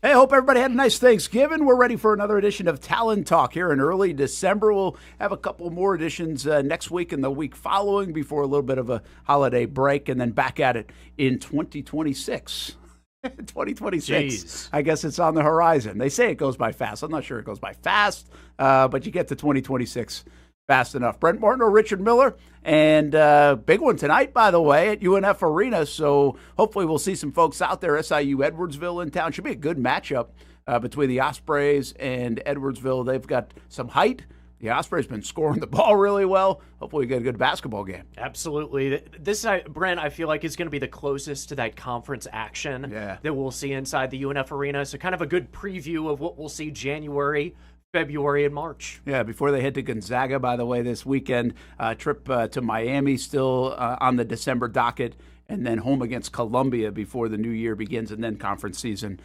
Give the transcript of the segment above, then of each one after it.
Hey, hope everybody had a nice Thanksgiving. We're ready for another edition of Talon Talk here in early December. We'll have a couple more editions next week and the week following before a little bit of a holiday break, and then back at it in 2026. 2026. Jeez. I guess it's on the horizon. They say it goes by fast. I'm not sure it goes by fast, but you get to 2026 fast enough. Brent Martineau Richard Miller, and big one tonight, by the way, at UNF Arena. So hopefully we'll see some folks out there. SIU Edwardsville in town. Should be a good matchup between the Ospreys and Edwardsville. They've got some height. The Ospreys been scoring the ball really well. Hopefully we get a good basketball game. Absolutely. This, Brent, I feel like is going to be the closest to that conference action that we'll see inside the UNF Arena. So kind of a good preview of what we'll see January, February, and March. Yeah, before they head to Gonzaga, by the way, this weekend, trip to Miami still on the December docket, and then home against Columbia before the new year begins, and then conference season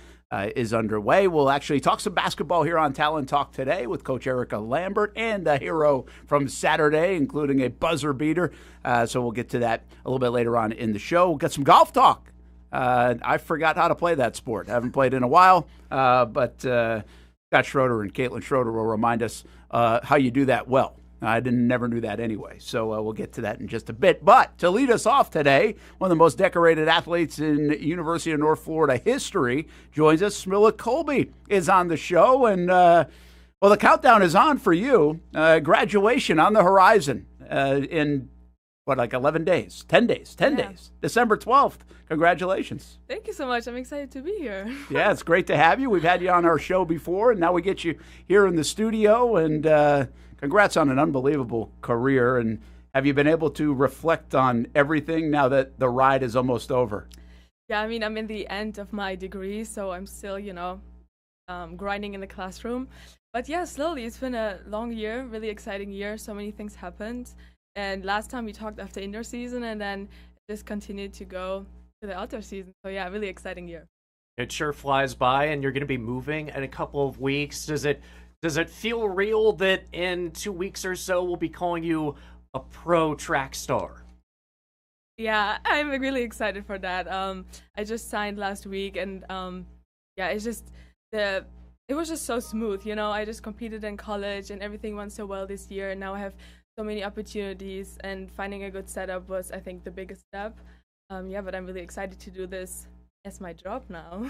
is underway. We'll actually talk some basketball here on Talon Talk today with Coach Erika Lambert and a hero from Saturday, including a buzzer beater. So we'll get to that a little bit later on in the show. We'll get some golf talk. I forgot how to play that sport. I haven't played in a while, but Scott Schroeder and Kaitlyn Schroeder will remind us how you do that well. I never knew that anyway, so we'll get to that in just a bit. But to lead us off today, one of the most decorated athletes in University of North Florida history joins us. Smilla Kolbe is on the show, and well, the countdown is on for you. Graduation on the horizon in, what, like 11 days? 10 days. December 12th. Congratulations. Thank you so much. I'm excited to be here. Yeah, it's great to have you. We've had you on our show before, and now we get you here in the studio, and congrats on an unbelievable career. And have you been able to reflect on everything now that the ride is almost over? Yeah, I mean, I'm in the end of my degree, so I'm still, grinding in the classroom. But yeah, slowly. It's been a long year, really exciting year. So many things happened. And last time we talked after indoor season, and then it just continued to go to the outdoor season. So yeah, really exciting year. It sure flies by, and you're going to be moving in a couple of weeks. Does it feel real that in 2 weeks or so we'll be calling you a pro track star? Yeah, I'm really excited for that. I just signed last week, and it's just it was just so smooth. I just competed in college, and everything went so well this year, and now I have so many opportunities, and finding a good setup was, I think, the biggest step. But I'm really excited to do this as my job now,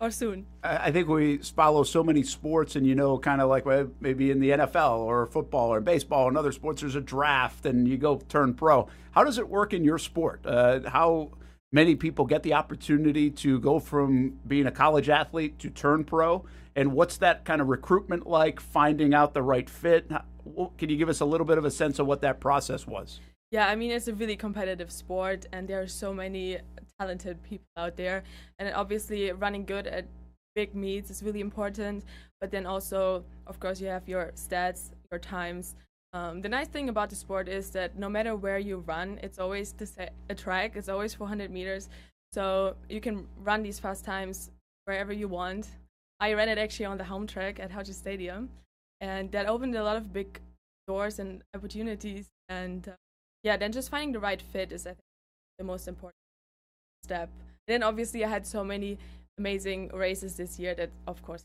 or soon. I think we follow so many sports, and kind of like maybe in the NFL or football or baseball and other sports, there's a draft, and you go turn pro. How does it work in your sport? How many people get the opportunity to go from being a college athlete to turn pro? And what's that kind of recruitment like, finding out the right fit? Can you give us a little bit of a sense of what that process was? Yeah, I mean, it's a really competitive sport, and there are so many talented people out there. And obviously, running good at big meets is really important. But then also, of course, you have your stats, your times. The nice thing about the sport is that no matter where you run, it's always a track. It's always 400 meters. So you can run these fast times wherever you want. I ran it actually on the home track at Hodges Stadium. And that opened a lot of big doors and opportunities. And then just finding the right fit is, I think, the most important step. And then obviously I had so many amazing races this year that, of course.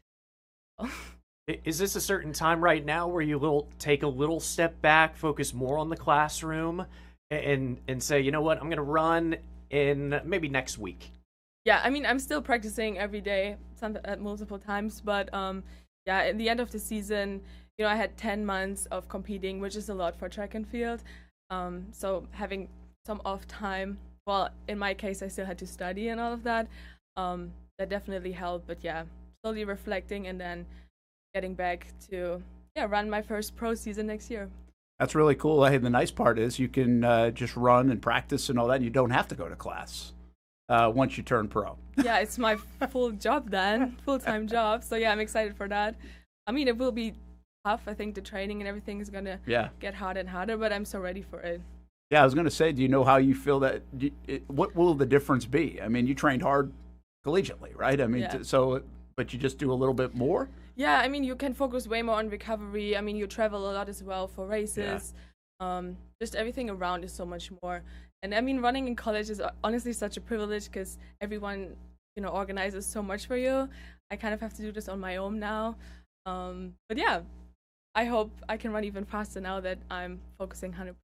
Is this a certain time right now where you take a little step back, focus more on the classroom, and say, you know what, I'm going to run in maybe next week? Yeah, I mean, I'm still practicing every day, multiple times, but at the end of the season, I had 10 months of competing, which is a lot for track and field. So having some off time, well, in my case, I still had to study and all of that. That definitely helped. But yeah, slowly reflecting and then getting back to run my first pro season next year. That's really cool. Hey, the nice part is you can just run and practice and all that. And you don't have to go to class once you turn pro. Yeah, it's my full job then, full-time job. So yeah, I'm excited for that. I mean, it will be tough. I think the training and everything is going to get harder and harder, but I'm so ready for it. Yeah, I was going to say, do you know how you feel that, what will the difference be? I mean, you trained hard collegiately, right? I mean, but you just do a little bit more? Yeah, I mean, you can focus way more on recovery. I mean, you travel a lot as well for races. Just everything around is so much more. And I mean, running in college is honestly such a privilege because everyone organizes so much for you. I kind of have to do this on my own now. But yeah, I hope I can run even faster now that I'm focusing 100%.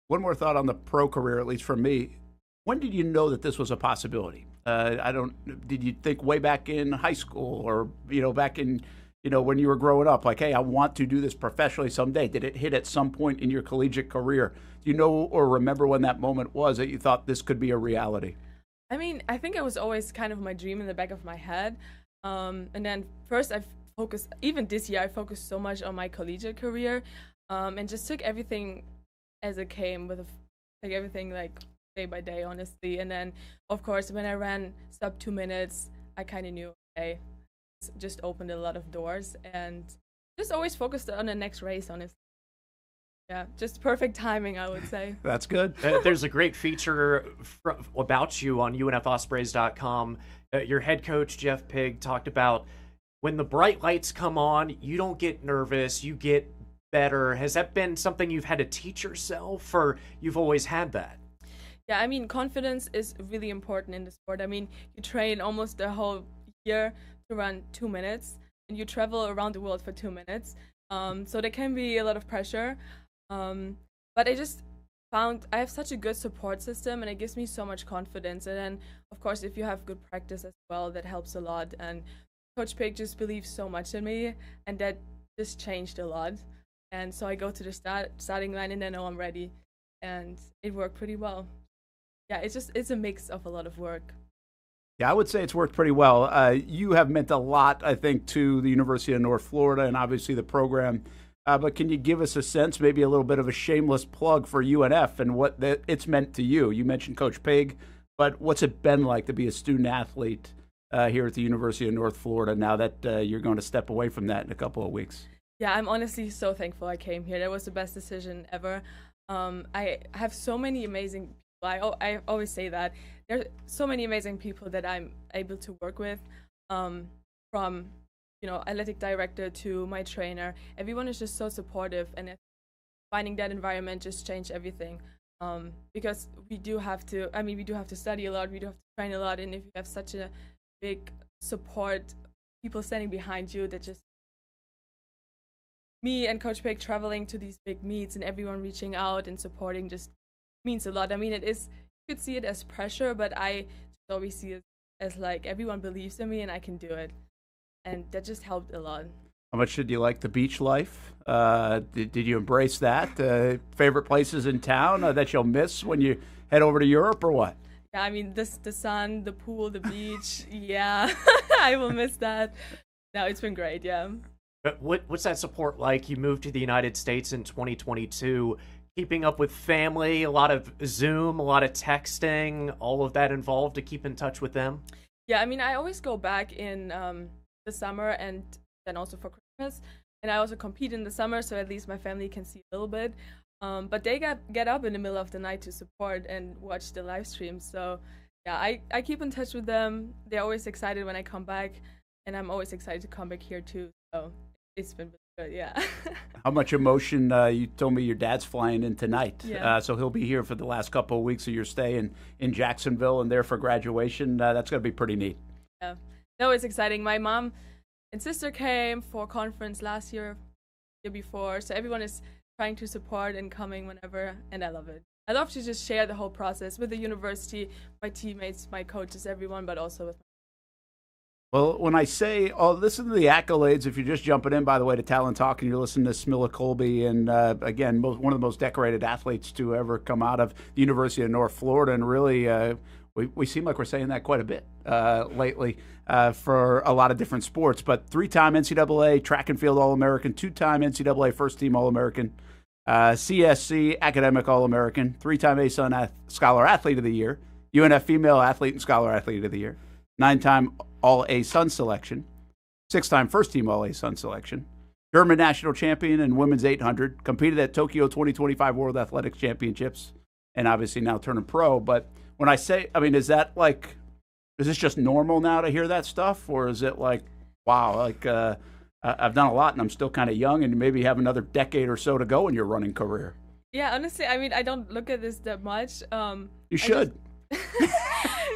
One more thought on the pro career, at least from me. When did you know that this was a possibility? Did you think way back in high school or, back in, when you were growing up, like, hey, I want to do this professionally someday? Did it hit at some point in your collegiate career? Do you know or remember when that moment was that you thought this could be a reality? I mean, I think it was always kind of my dream in the back of my head. And then first I focused, even this year, I focused so much on my collegiate career and just took everything as it came everything like day by day, honestly. And then, of course, when I ran sub 2 minutes, I kind of knew, okay, it's just opened a lot of doors and just always focused on the next race, honestly. Yeah, just perfect timing, I would say. That's good. There's a great feature about you on UNFOspreys.com. Your head coach, Jeff Pigg, talked about when the bright lights come on, you don't get nervous, you get better. Has that been something you've had to teach yourself, or you've always had that? Yeah, I mean, confidence is really important in the sport. I mean, you train almost the whole year to run 2 minutes, and you travel around the world for 2 minutes. So there can be a lot of pressure. But I just found I have such a good support system, and it gives me so much confidence. And then, of course, if you have good practice as well, that helps a lot. And Coach Pigg just believes so much in me, and that just changed a lot. And so I go to the starting line, and I know I'm ready. And it worked pretty well. Yeah, it's a mix of a lot of work. Yeah, I would say it's worked pretty well. You have meant a lot, I think, to the University of North Florida and obviously the program. But can you give us a sense, maybe a little bit of a shameless plug for UNF and what it's meant to you? You mentioned Coach Pigg, but what's it been like to be a student athlete here at the University of North Florida now that you're going to step away from that in a couple of weeks? Yeah, I'm honestly so thankful I came here. That was the best decision ever. I have so many amazing people. I always say that. There are so many amazing people that I'm able to work with, from athletic director to my trainer. Everyone is just so supportive, and finding that environment just changed everything. Because we do have to study a lot, we do have to train a lot, and if you have such a big support, people standing behind you, that just me and Coach Pigg traveling to these big meets and everyone reaching out and supporting just means a lot. I mean, you could see it as pressure, but I just always see it as like everyone believes in me and I can do it. And that just helped a lot. How much did you like the beach life? Did you embrace that? Favorite places in town that you'll miss when you head over to Europe, or what? Yeah, I mean, the sun, the pool, the beach. Yeah, I will miss that. No, it's been great, yeah. What's that support like? You moved to the United States in 2022. Keeping up with family, a lot of Zoom, a lot of texting, all of that involved to keep in touch with them? Yeah, I mean, I always go back in the summer and then also for Christmas. And I also compete in the summer, so at least my family can see a little bit. But they get up in the middle of the night to support and watch the live stream. So yeah, I keep in touch with them. They're always excited when I come back, and I'm always excited to come back here too. So it's been good, yeah. How much emotion? You told me your dad's flying in tonight. Yeah. So he'll be here for the last couple of weeks of your stay in Jacksonville and there for graduation. That's going to be pretty neat. Yeah. No, it's exciting. My mom and sister came for a conference last year before. So everyone is trying to support and coming whenever, and I love it. I love to just share the whole process with the university, my teammates, my coaches, everyone, but also with Well, when I say, listen to the accolades, if you're just jumping in, by the way, to Talon Talk, and you're listening to Smilla Kolbe, and again, one of the most decorated athletes to ever come out of the University of North Florida, and really, we seem like we're saying that quite a bit lately for a lot of different sports, but 3-time NCAA track and field All-American, 2-time NCAA first-team All-American, CSC Academic All-American, 3-time ASUN Scholar Athlete of the Year, UNF Female Athlete and Scholar Athlete of the Year, 9-time All-ASUN selection, 6-time first-team All-ASUN selection, German national champion in women's 800, competed at Tokyo 2025 World Athletics Championships, and obviously now turning pro. But when I say, I mean, is this just normal now to hear that stuff? Or is it like, wow, like I've done a lot and I'm still kind of young and maybe have another decade or so to go in your running career? Yeah, honestly, I mean, I don't look at this that much. You should.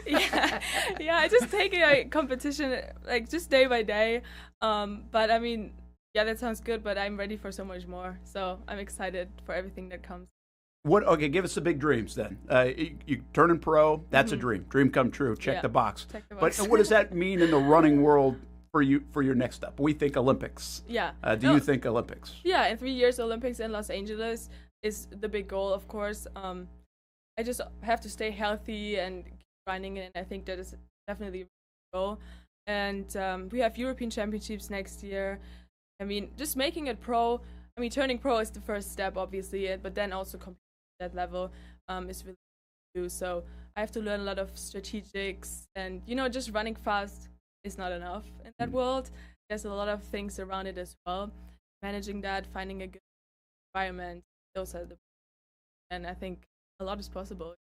Yeah, I just take a competition like just day by day. But I mean, yeah, that sounds good, but I'm ready for so much more. So I'm excited for everything that comes. Okay, give us the big dreams then. You turning pro, that's a dream come true. Check the box. Check the box. But what does that mean in the running world for your next step? We think Olympics. Yeah. Do you think Olympics? Yeah, in 3 years, Olympics in Los Angeles is the big goal, of course. I just have to stay healthy and keep running, and I think that is definitely the goal. And we have European Championships next year. I mean, just making it pro. I mean, turning pro is the first step, obviously, but then also competing at that level is really do. So I have to learn a lot of strategics, and just running fast is not enough in that world. There's a lot of things around it as well. Managing that, finding a good environment, those are and I think a lot is possible.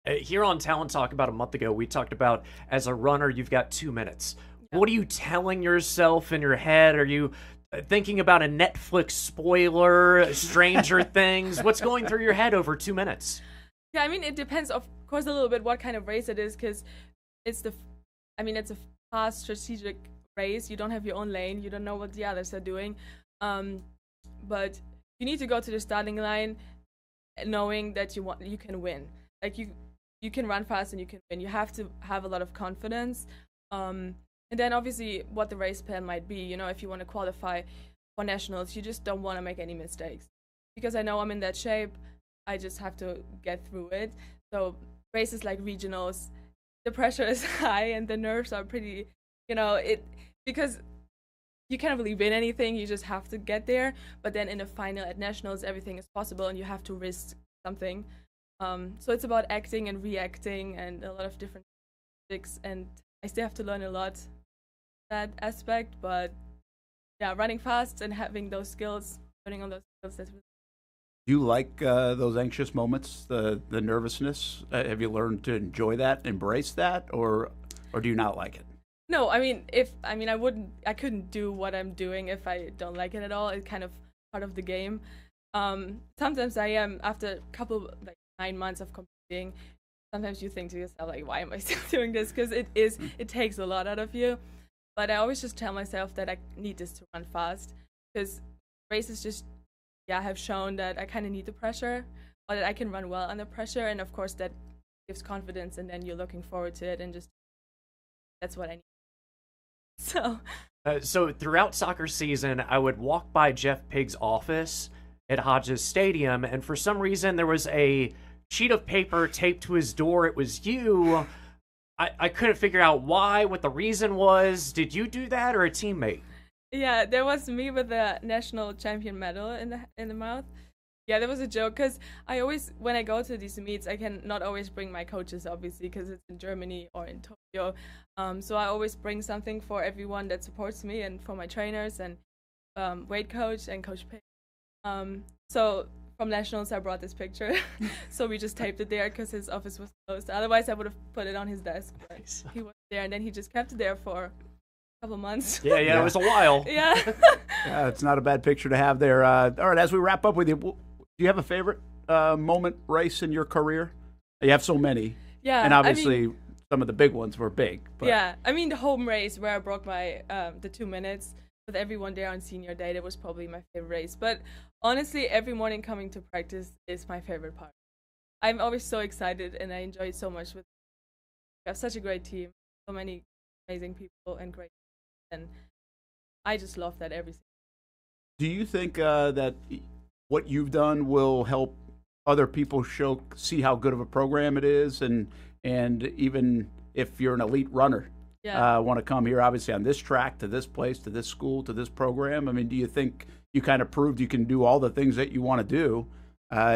Here on Talon Talk about a month ago, we talked about as a runner, you've got 2 minutes. Yeah. What are you telling yourself in your head? Are you thinking about a Netflix spoiler, Stranger Things? What's going through your head over 2 minutes? Yeah, I mean, it depends, of course, a little bit what kind of race it is, because it's a fast, strategic race. You don't have your own lane. You don't know what the others are doing. But you need to go to the starting line knowing that you can win. Like you can run fast and you can win. You have to have a lot of confidence. And then obviously what the race plan might be. If you want to qualify for nationals, you just don't want to make any mistakes. Because I know I'm in that shape, I just have to get through it. So races like regionals, the pressure is high and the nerves are pretty, because you can't really win anything, you just have to get there. But then in a final at nationals, everything is possible and you have to risk something. So it's about acting and reacting and a lot of different things, and I still have to learn a lot that aspect. But yeah, running fast and having those skills, learning on those skills, that's really. Do you like those anxious moments, the nervousness? Have you learned to enjoy that, embrace that, or do you not like it? No, I mean, I couldn't do what I'm doing if I don't like it at all. It's kind of part of the game. Sometimes I am, after a couple, 9 months of competing, sometimes you think to yourself, like, why am I still doing this? Because it takes a lot out of you. But I always just tell myself that I need this to run fast, because races just, have shown that I kind of need the pressure, or that I can run well under pressure. And of course that gives confidence, and then you're looking forward to it, and just, that's what I need. So throughout soccer season, I would walk by Jeff Pigg's office at Hodges Stadium, and for some reason there was a sheet of paper taped to his door. It was you. I couldn't figure out why, what the reason was. Did you do that, or a teammate? Yeah, there was me with the national champion medal in the mouth. Yeah, that was a joke, because I always, when I go to these meets, I can not always bring my coaches, obviously, because it's in Germany or in Tokyo. So I always bring something for everyone that supports me, and for my trainers and weight coach and Coach Pig. So from nationals, I brought this picture. So we just taped it there because his office was closed. Otherwise, I would have put it on his desk. But nice. He was there, and then he just kept it there for a couple months. Yeah, it was a while. Yeah. Yeah, it's not a bad picture to have there. All right, as we wrap up with you, do you have a favorite moment race in your career? You have so many. Yeah. And obviously, some of the big ones were big. But. Yeah, I mean, the home race where I broke my the 2 minutes with everyone there on senior day, that was probably my favorite race. But honestly, every morning coming to practice is my favorite part. I'm always so excited, and I enjoy it so much. We have such a great team, so many amazing people and great, and I just love that every single day. Do you think that what you've done will help other people see how good of a program it is, and even if you're an elite runner, want to come here, obviously on this track, to this place, to this school, to this program? I mean, do you think you kind of proved you can do all the things that you want to do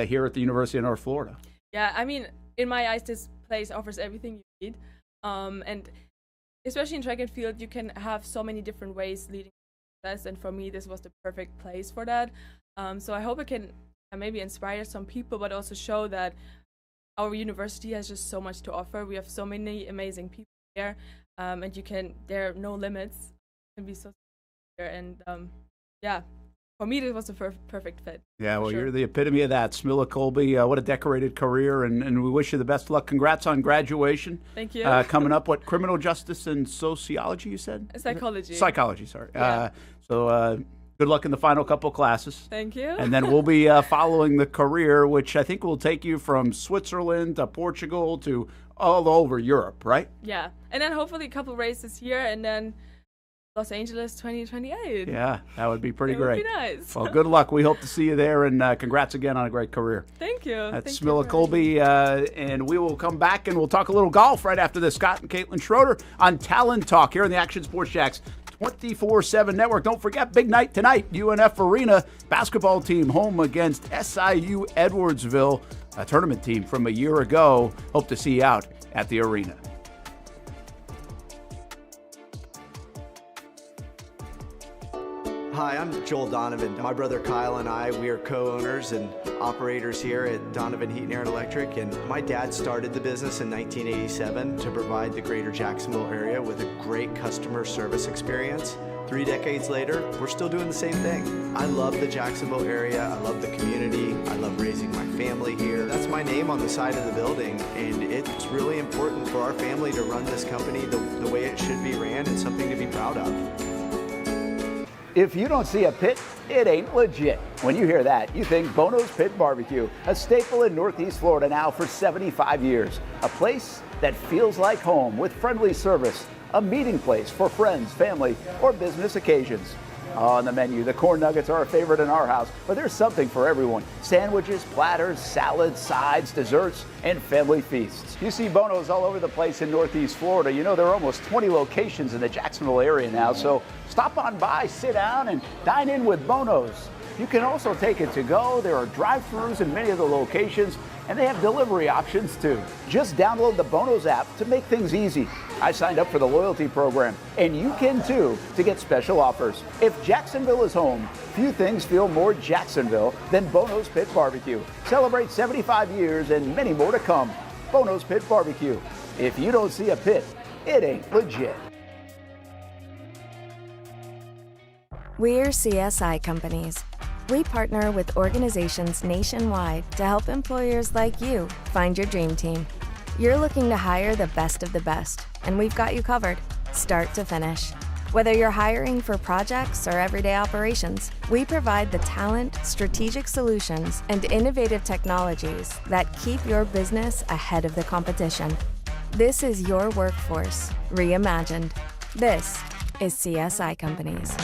here at the University of North Florida? Yeah, I mean, in my eyes, this place offers everything you need, and especially in track and field, you can have so many different ways leading to success, and for me, this was the perfect place for that. So I hope I can maybe inspire some people, but also show that our university has just so much to offer. We have so many amazing people there, and there are no limits. It can be so there, and of for me, this was the perfect fit. Yeah, well, sure. You're the epitome of that. Smilla Kolbe, what a decorated career, and we wish you the best of luck. Congrats on graduation. Thank you. Coming up, what, criminal justice and sociology, you said? Psychology. Psychology, sorry. Yeah. Good luck in the final couple classes. Thank you. And then we'll be following the career, which I think will take you from Switzerland to Portugal to all over Europe, right? Yeah, and then hopefully a couple races here, and then Los Angeles 2028. Yeah, that would be pretty It great. would be nice. Well, good luck. We hope to see you there, and congrats again on a great career. Thank you. That's Thank you Smilla for having me. Kolbe, and we will come back and we'll talk a little golf right after this. Scott and Kaitlyn Schroeder on Talon Talk here on the Action Sports Jacks 24/7 network. Don't forget, big night tonight, UNF Arena, basketball team home against SIU Edwardsville, a tournament team from a year ago. Hope to see you out at the arena. Hi, I'm Joel Donovan. My brother Kyle and I, we are co-owners and operators here at Donovan Heat and Air and Electric, and my dad started the business in 1987 to provide the greater Jacksonville area with a great customer service experience. 3 decades later, we're still doing the same thing. I love the Jacksonville area, I love the community, I love raising my family here. That's my name on the side of the building, and it's really important for our family to run this company the way it should be ran and something to be proud of. If you don't see a pit, it ain't legit. When you hear that, you think Bono's Pit Barbecue, a staple in Northeast Florida now for 75 years. A place that feels like home with friendly service, a meeting place for friends, family, or business occasions. On the menu, the corn nuggets are a favorite in our house, but there's something for everyone. Sandwiches, platters, salads, sides, desserts, and family feasts. You see Bono's all over the place in Northeast Florida. You know, there are almost 20 locations in the Jacksonville area now, so stop on by, sit down, and dine in with Bono's. You can also take it to go. There are drive-thrus in many of the locations, and they have delivery options too. Just download the Bono's app to make things easy. I signed up for the loyalty program, and you can too, to get special offers. If Jacksonville is home, few things feel more Jacksonville than Bono's Pit Barbecue. Celebrate 75 years and many more to come. Bono's Pit Barbecue. If you don't see a pit, it ain't legit. We're CSI companies. We partner with organizations nationwide to help employers like you find your dream team. You're looking to hire the best of the best, and we've got you covered, start to finish. Whether you're hiring for projects or everyday operations, we provide the talent, strategic solutions, and innovative technologies that keep your business ahead of the competition. This is your workforce, reimagined. This is CSI Companies.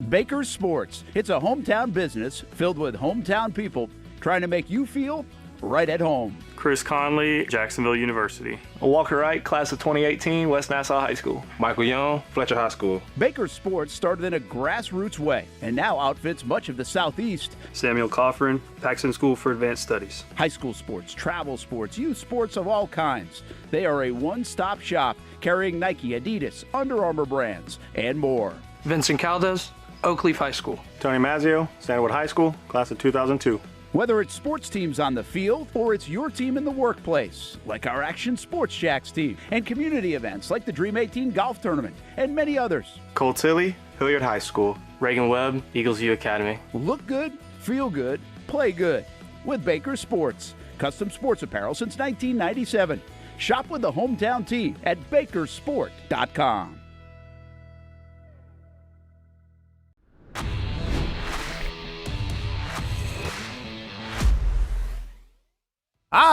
Baker Sports. It's a hometown business filled with hometown people trying to make you feel right at home. Chris Conley, Jacksonville University. Walker Wright, class of 2018, West Nassau High School. Michael Young, Fletcher High School. Baker Sports started in a grassroots way and now outfits much of the Southeast. Samuel Coffrin, Paxton School for Advanced Studies. High school sports, travel sports, youth sports of all kinds. They are a one-stop shop carrying Nike, Adidas, Under Armour brands, and more. Vincent Caldes, Oak Leaf High School. Tony Mazzio, Sandalwood High School, class of 2002. Whether it's sports teams on the field or it's your team in the workplace, like our Action Sports Jacks team, and community events like the Dream 18 Golf Tournament, and many others. Cole Tilley, Hilliard High School. Reagan Webb, Eagles View Academy. Look good, feel good, play good with Baker Sports. Custom sports apparel since 1997. Shop with the hometown team at bakersport.com.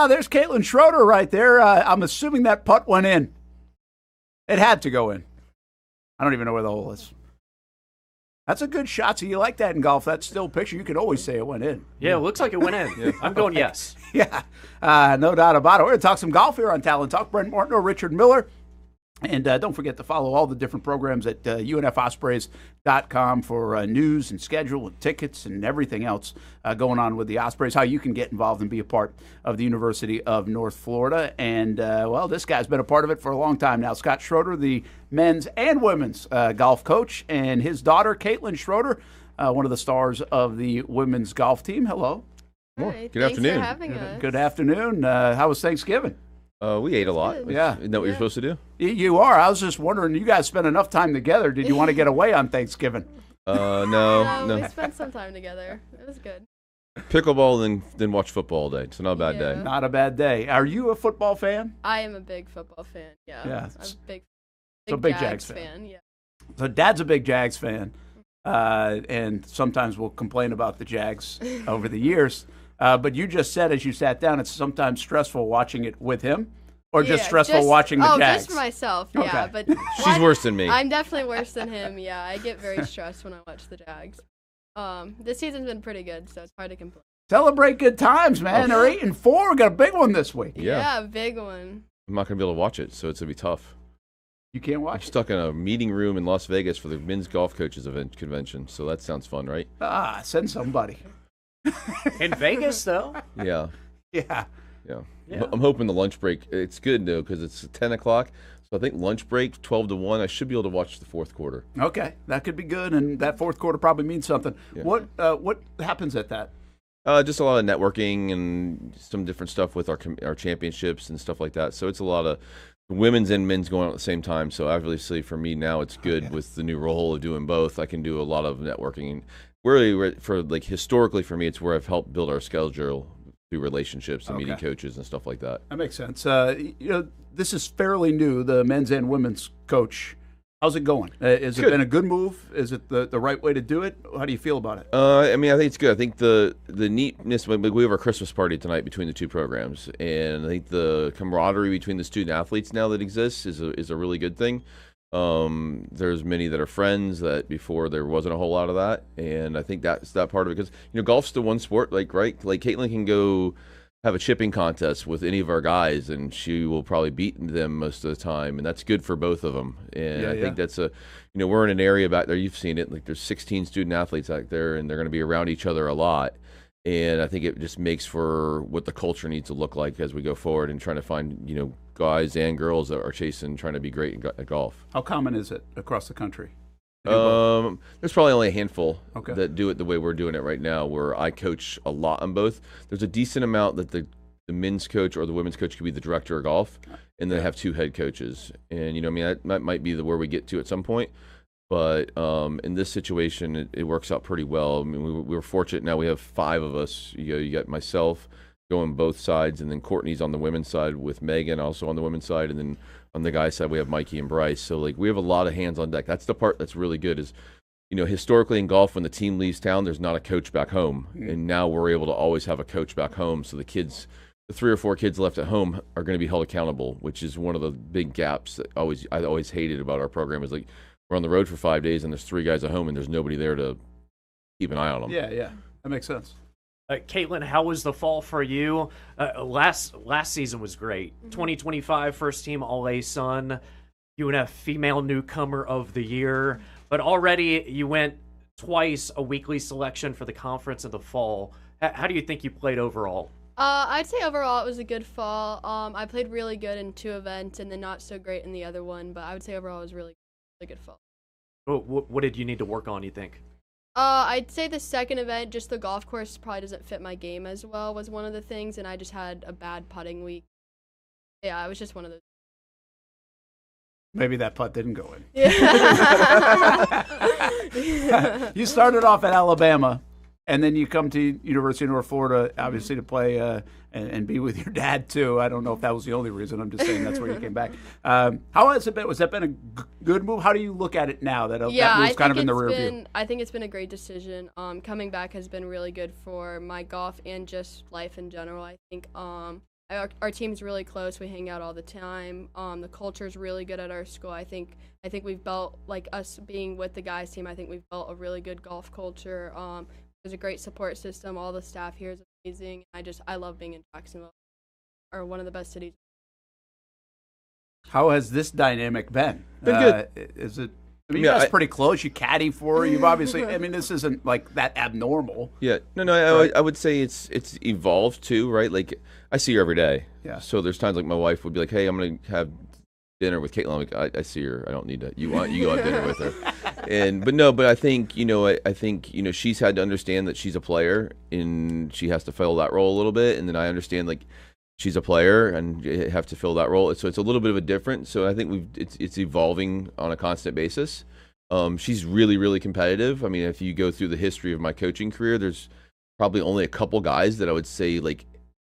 There's Kaitlyn Schroeder right there. I'm assuming that putt went in. It had to go in. I don't even know where the hole is. That's a good shot. So you like that in golf. That still picture, you can always say it went in. Yeah, it looks like it went in. I'm going yes. Yeah, no doubt about it. We're going to talk some golf here on Talon Talk. Brent Martineau Richard Miller. And don't forget to follow all the different programs at UNFOspreys.com for news and schedule and tickets and everything else going on with the Ospreys, how you can get involved and be a part of the University of North Florida. And, well, this guy's been a part of it for a long time now. Scott Schroeder, the men's and women's golf coach, and his daughter, Kaitlyn Schroeder, one of the stars of the women's golf team. Hello. Hi, Good afternoon. Thanks for having us. Good afternoon. How was Thanksgiving? We ate a lot. Good. Yeah. Isn't that what you're supposed to do? You are. I was just wondering, you guys spent enough time together. Did you want to get away on Thanksgiving? No. We spent some time together. It was good. Pickleball, then watch football all day. So not a bad day. Not a bad day. Are you a football fan? I am a big football fan. Yeah. I'm a big Jags Jags fan. Yeah. So Dad's a big Jags fan, and sometimes we'll complain about the Jags over the years. But you just said as you sat down, it's sometimes stressful watching it with him, or just stressful watching the Jags? Just for myself, Okay. yeah. But She's worse than me. I'm definitely worse than him. Yeah, I get very stressed when I watch the Jags. This season's been pretty good, so it's hard to complain. Celebrate good times, man. They're 8-4. We got a big one this week. Yeah, big one. I'm not going to be able to watch it, so it's going to be tough. You can't I'm watch it. stuck in a meeting room in Las Vegas for the men's golf coaches convention, so that sounds fun, right? Send somebody. In Vegas, though. Yeah. Yeah. I'm hoping the lunch break, it's good, though, because it's 10 o'clock. So I think lunch break, 12 to 1, I should be able to watch the fourth quarter. Okay, that could be good, and that fourth quarter probably means something. Yeah. What happens at that? Just a lot of networking and some different stuff with our championships and stuff like that. So it's a lot of women's and men's going on at the same time. So obviously for me now, it's good with the new role of doing both. I can do a lot of networking. Really, historically for me, it's where I've helped build our schedule through relationships and meeting coaches and stuff like that. That makes sense. This is fairly new, the men's and women's coach. How's it going? Has it been a good move? Is it the right way to do it? How do you feel about it? I think it's good. I think the neatness, we have our Christmas party tonight between the two programs, and I think the camaraderie between the student athletes now that exists is a really good thing. There's many that are friends that before there wasn't a whole lot of that, and I think that's that part of it, because golf's the one sport, like Kaitlyn can go have a chipping contest with any of our guys, and she will probably beat them most of the time, and that's good for both of them. And I think that's we're in an area back there, you've seen it, like there's 16 student athletes out there, and they're going to be around each other a lot. And I think it just makes for what the culture needs to look like as we go forward and trying to find, guys and girls that are trying to be great at golf. How common is it across the country? There's probably only a handful that do it the way we're doing it right now, where I coach a lot on both. There's a decent amount that the men's coach or the women's coach could be the director of golf, and then have two head coaches. And that might be where we get to at some point. But in this situation, it works out pretty well. I mean, we were fortunate. Now we have 5 of us. You got myself going both sides, and then Courtney's on the women's side with Megan, also on the women's side, and then on the guys' side we have Mikey and Bryce. So we have a lot of hands on deck. That's the part that's really good. Is historically in golf, when the team leaves town, there's not a coach back home, and now we're able to always have a coach back home. So the 3 or 4 kids left at home are going to be held accountable, which is one of the big gaps that I always hated about our program. Is we're on the road for 5 days and there's 3 guys at home and there's nobody there to keep an eye on them. Yeah, that makes sense. Kaitlyn, how was the fall for you? Last season was great. 2025 first team All-A-Sun, UNF Female Newcomer of the Year. But already you went twice a weekly selection for the conference in the fall. How do you think you played overall? I'd say overall it was a good fall. I played really good in 2 events and then not so great in the other one. But I would say overall it was really good fall. What did you need to work on, you think? I'd say the second event, just the golf course probably doesn't fit my game as well, was one of the things, and I just had a bad putting week. Yeah, it was just one of those. Maybe that putt didn't go in. Yeah. You started off at Alabama, and then you come to University of North Florida, obviously to play and be with your dad too. I don't know if that was the only reason. I'm just saying that's where you came back. How has it been? Was that been a good move? How do you look at it now that that move's kind of in the rear view? I think it's been a great decision. Coming back has been really good for my golf and just life in general. I think our team's really close. We hang out all the time. The culture's really good at our school. I think we've built, like us being with the guys team, I think we've built a really good golf culture. There's a great support system. All the staff here is amazing. I love being in Jacksonville, or one of the best cities. How has this dynamic been? Been good. Is it? I mean, you guys are pretty close. You caddy for her. You've obviously. I mean, this isn't like that abnormal. Yeah. No. Right? I would say it's evolved too, right? Like I see her every day. Yeah. So there's times like my wife would be like, "Hey, I'm gonna have dinner with Kaitlyn." I'm like, I see her. I don't need to. You go have dinner with her. But I think she's had to understand that she's a player and she has to fill that role a little bit. And then I understand like she's a player and you have to fill that role. So it's a little bit of a different. So I think it's evolving on a constant basis. She's really, really competitive. I mean, if you go through the history of my coaching career, there's probably only a couple guys that I would say like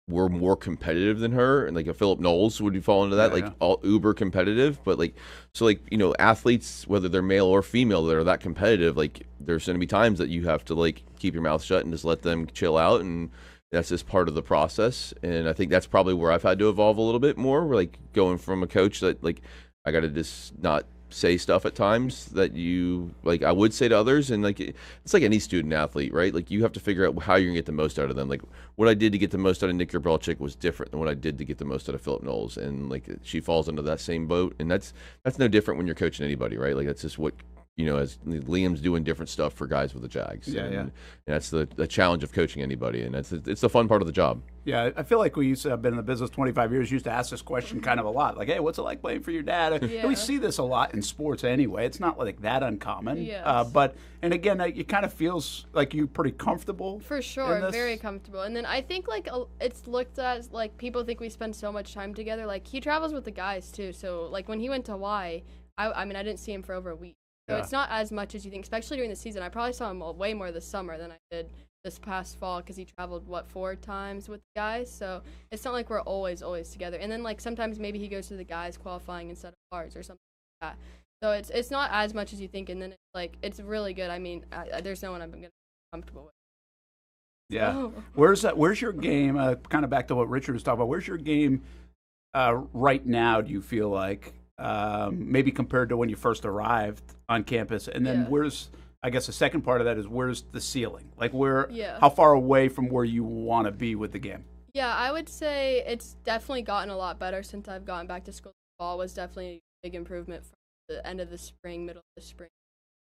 were more competitive than her, and like a Philip Knowles would fall into that, all uber competitive. But like, so like, you know, athletes, whether they're male or female, that are that competitive, like there's going to be times that you have to like keep your mouth shut and just let them chill out, and that's just part of the process. And I think that's probably where I've had to evolve a little bit more, like going from a coach that like I got to just not say stuff at times that you like I would say to others, and like it's like any student athlete, right? Like you have to figure out how you're gonna get the most out of them. Like what I did to get the most out of Nick Gabrelchik was different than what I did to get the most out of Philip Knowles, and like she falls into that same boat, and that's no different when you're coaching anybody, right? Like that's just what, you know, as Liam's doing different stuff for guys with the Jags. And that's the challenge of coaching anybody, and it's the fun part of the job. Yeah, I feel like we used to have been in the business 25 years, used to ask this question kind of a lot. Like, hey, what's it like playing for your dad? And we see this a lot in sports anyway. It's not like that uncommon. Yes. But, and again, it kind of feels like you're pretty comfortable. For sure, very comfortable. And then I think like it's looked at like people think we spend so much time together. Like he travels with the guys too. So like when he went to Hawaii, I mean, I didn't see him for over a week. So it's not as much as you think, especially during the season. I probably saw him way more this summer than I did this past fall because he traveled, 4 times with the guys. So it's not like we're always together. And then, like, sometimes maybe he goes to the guys qualifying instead of ours or something like that. So it's not as much as you think. And then, it's really good. I mean, there's no one I'm going to be comfortable with. Yeah. Where's your game, kind of back to what Richard was talking about, where's your game right now, do you feel like? Maybe compared to when you first arrived on campus, and then where's, I guess the second part of that is where's the ceiling? Like how far away from where you want to be with the game? Yeah, I would say it's definitely gotten a lot better since I've gotten back to school. Fall was definitely a big improvement from the end of the spring, middle of the spring,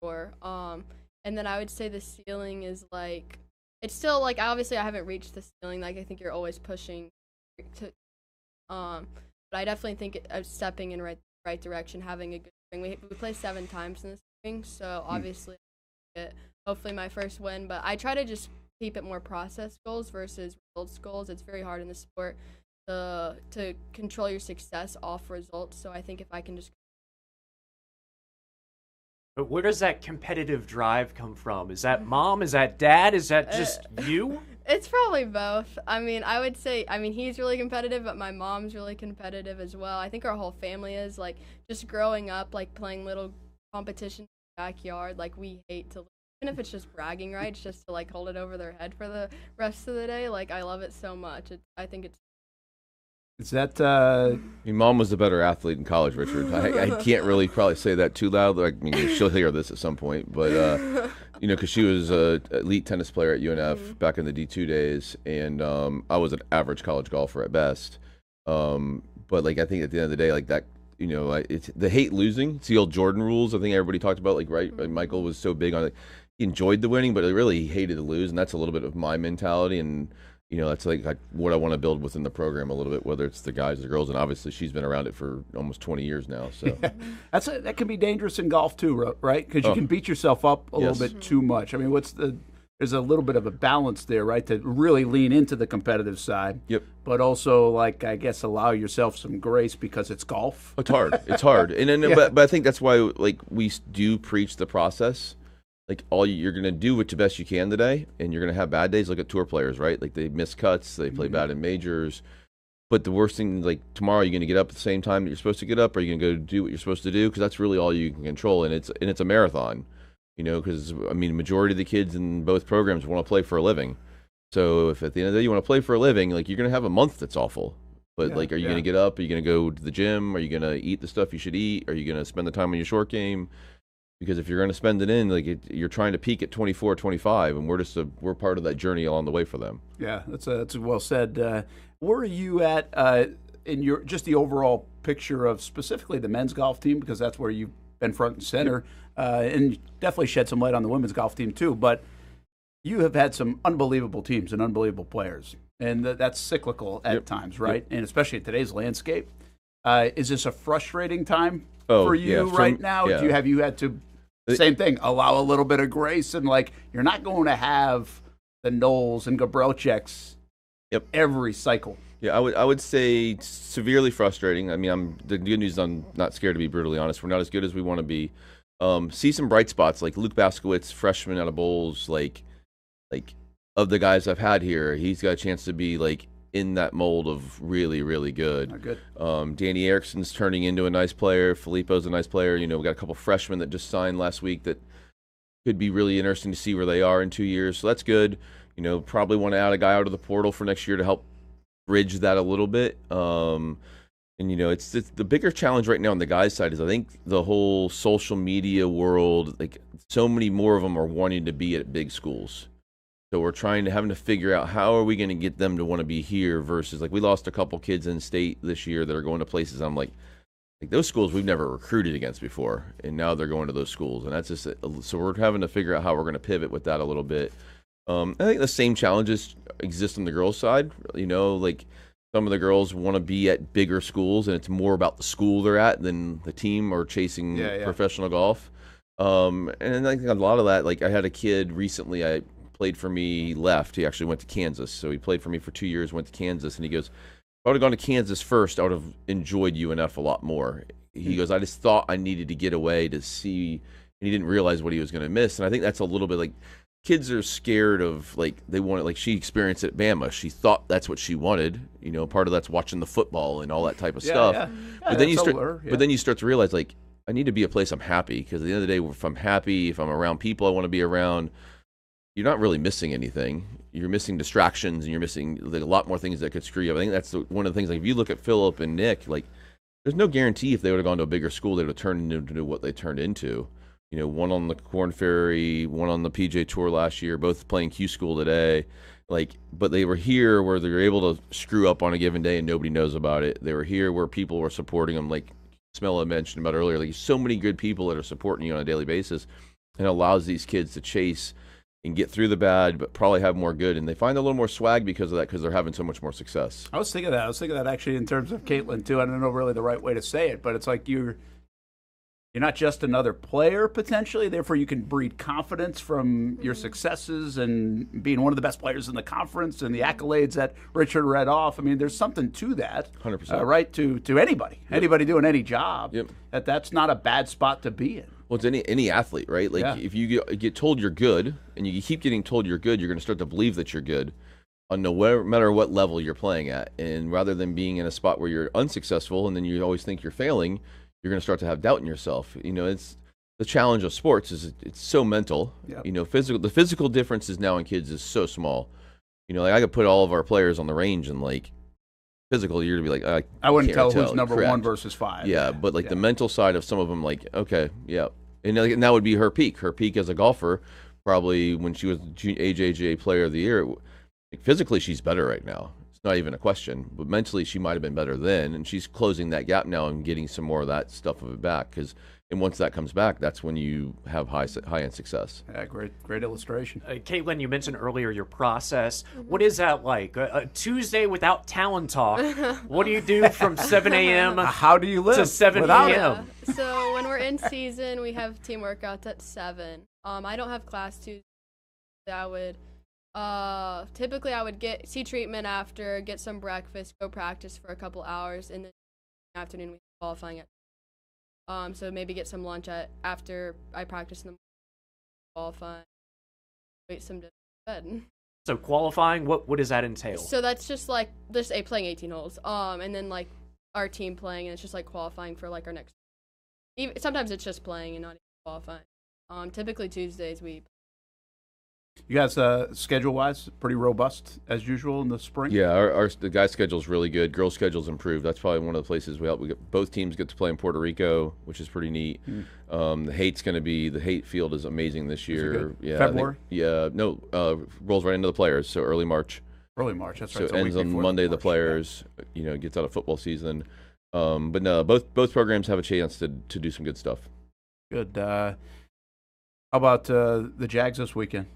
and then I would say the ceiling is like, it's still like, obviously I haven't reached the ceiling. Like I think you're always pushing to, but I definitely think stepping in right direction, having a good spring. We play 7 times in the spring, so obviously hopefully my first win, but I try to just keep it more process goals versus results goals. It's very hard in the sport to control your success off results, so I think if I can just... But where does that competitive drive come from? Is that mom? Is that dad? Is that just you? It's probably both. I mean, I would say, he's really competitive, but my mom's really competitive as well. I think our whole family is, like, just growing up, like, playing little competitions in the backyard. Like, we hate to, even if it's just bragging rights, just to, like, hold it over their head for the rest of the day. Like, I love it so much. I think it's... Is that, Your mom was a better athlete in college, Richard. I can't really probably say that too loud. I mean, she'll hear this at some point, but, you know, because she was an elite tennis player at UNF back in the D2 days, and I was an average college golfer at best. But, like, I think at the end of the day, like, that, you know, it's the hate losing. It's the old Jordan rules. I think everybody talked about, like, right? Like Michael was so big on it. He enjoyed the winning, but he hated to lose, and that's a little bit of my mentality, and you know, that's like what I want to build within the program a little bit, whether it's the guys or the girls. And obviously, she's been around it for almost 20 years now. So that can be dangerous in golf too, right? Because you can beat yourself up a little bit too much. I mean, there's a little bit of a balance there, right? To really lean into the competitive side. Yep. But also, like, I guess, allow yourself some grace because it's golf. It's hard. It's hard. But I think that's why, like, we do preach the process. Like, you're going to do what the best you can today, and you're going to have bad days. Look at tour players, right? Like, they miss cuts, they play bad in majors. But the worst thing, like, tomorrow, you're going to get up at the same time that you're supposed to get up, or you're going to go do what you're supposed to do, because that's really all you can control. And it's a marathon, you know, because, I mean, the majority of the kids in both programs want to play for a living. So if at the end of the day you want to play for a living, like, you're going to have a month that's awful. But, like, are you going to get up? Are you going to go to the gym? Are you going to eat the stuff you should eat? Are you going to spend the time on your short game? Because if you're going to spend it in, like, you're trying to peak at 24, 25, and we're part of that journey along the way for them. Yeah, that's well said. Where are you at in your just the overall picture of specifically the men's golf team? Because that's where you've been front and center, and definitely shed some light on the women's golf team too. But you have had some unbelievable teams and unbelievable players, and that's cyclical at times, right? And especially in today's landscape. Is this a frustrating time for you right now? Yeah. Have you had to? Same thing, allow a little bit of grace, and, like, you're not going to have the Knowles and Gabrelchiks every cycle. Yeah, I would say severely frustrating. I mean, the good news is I'm not scared, to be brutally honest. We're not as good as we want to be. see some bright spots like Luke Baskowitz, freshman out of Bowles, like of the guys I've had here, he's got a chance to be like in that mold of really, really good. Good. Danny Erickson's turning into a nice player. Filippo's a nice player. We got a couple freshmen that just signed last week that could be really interesting to see where they are in 2 years. So that's good. Probably want to add a guy out of the portal for next year to help bridge that a little bit. It's the bigger challenge right now on the guys' side is I think the whole social media world, like so many more of them are wanting to be at big schools. So we're having to figure out how are we going to get them to want to be here versus like we lost a couple kids in state this year that are going to places I'm like those schools we've never recruited against before, and now they're going to those schools, and that's just so we're having to figure out how we're going to pivot with that a little bit. I think the same challenges exist on the girls' side. Like some of the girls want to be at bigger schools, and it's more about the school they're at than the team or chasing professional golf. And I think a lot of that, like I had a kid recently, I played for me, he left. He actually went to Kansas. So he played for me for 2 years, went to Kansas, and he goes, if I would have gone to Kansas first, I would have enjoyed UNF a lot more. He goes, I just thought I needed to get away to see, and he didn't realize what he was going to miss. And I think that's a little bit like kids are scared of, like, they want it, like she experienced it at Bama. She thought that's what she wanted. Part of that's watching the football and all that type of stuff. Yeah. But then you start to realize, like, I need to be a place I'm happy, because at the end of the day, if I'm happy, if I'm around people I want to be around, you're not really missing anything. You're missing distractions, and you're missing like a lot more things that could screw you up. I think that's one of the things. Like if you look at Philip and Nick, like there's no guarantee if they would have gone to a bigger school, they would have turned into what they turned into. One on the Corn Ferry, one on the PJ Tour last year, both playing Q School today. Like, but they were here where they were able to screw up on a given day and nobody knows about it. They were here where people were supporting them, like Smilla mentioned about earlier. Like so many good people that are supporting you on a daily basis, and it allows these kids to chase and get through the bad, but probably have more good. And they find a little more swag because of that, because they're having so much more success. I was thinking that actually in terms of Kaitlyn too. I don't know really the right way to say it, but it's like you're not just another player potentially. Therefore, you can breed confidence from your successes and being one of the best players in the conference and the accolades that Richard read off. I mean, there's something to that, 100%. Right? To anybody doing any job. Yep. That's not a bad spot to be in. Well, it's any athlete, right? Like if you get told you're good and you keep getting told you're good, you're going to start to believe that you're good on no matter what level you're playing at. And rather than being in a spot where you're unsuccessful and then you always think you're failing, you're going to start to have doubt in yourself. It's the challenge of sports is it's so mental. Yep. The physical differences now in kids is so small. Like I could put all of our players on the range and like physical, you're to be like, I wouldn't tell who's like, number correct. 1 versus 5. Yeah, but like the mental side of some of them, like, okay, yeah. And that would be her peak. Her peak as a golfer, probably when she was AJGA Player of the Year. Like physically, she's better right now. It's not even a question. But mentally, she might have been better then, and she's closing that gap now and getting some more of that stuff of it back. And once that comes back, that's when you have high-end success. Yeah, great illustration. Kaitlyn, you mentioned earlier your process. What is that like? A Tuesday without Talon Talk. What do you do from 7 a.m. How do you live to 7 p.m.? So when we're in season, we have team workouts at 7. I don't have class Tuesday. Typically I would see treatment after, get some breakfast, go practice for a couple hours, and then in the afternoon we qualifying at. So maybe get some lunch after I practice in the morning, qualifying, wait some days to bed. So qualifying, what does that entail? So that's just playing 18 holes, and then like our team playing, and it's just like qualifying for like our next. Sometimes it's just playing and not even qualifying. Typically Tuesdays we. You guys, schedule-wise, pretty robust as usual in the spring? Yeah, the guys' schedule is really good. Girls' schedule's improved. That's probably one of the places both teams get to play in Puerto Rico, which is pretty neat. The Haight field is amazing this year. Yeah, February? Rolls right into the players, so early March. Early March, that's right. So it ends on Monday. The players, gets out of football season. But no, both programs have a chance to do some good stuff. Good. How about the Jags this weekend?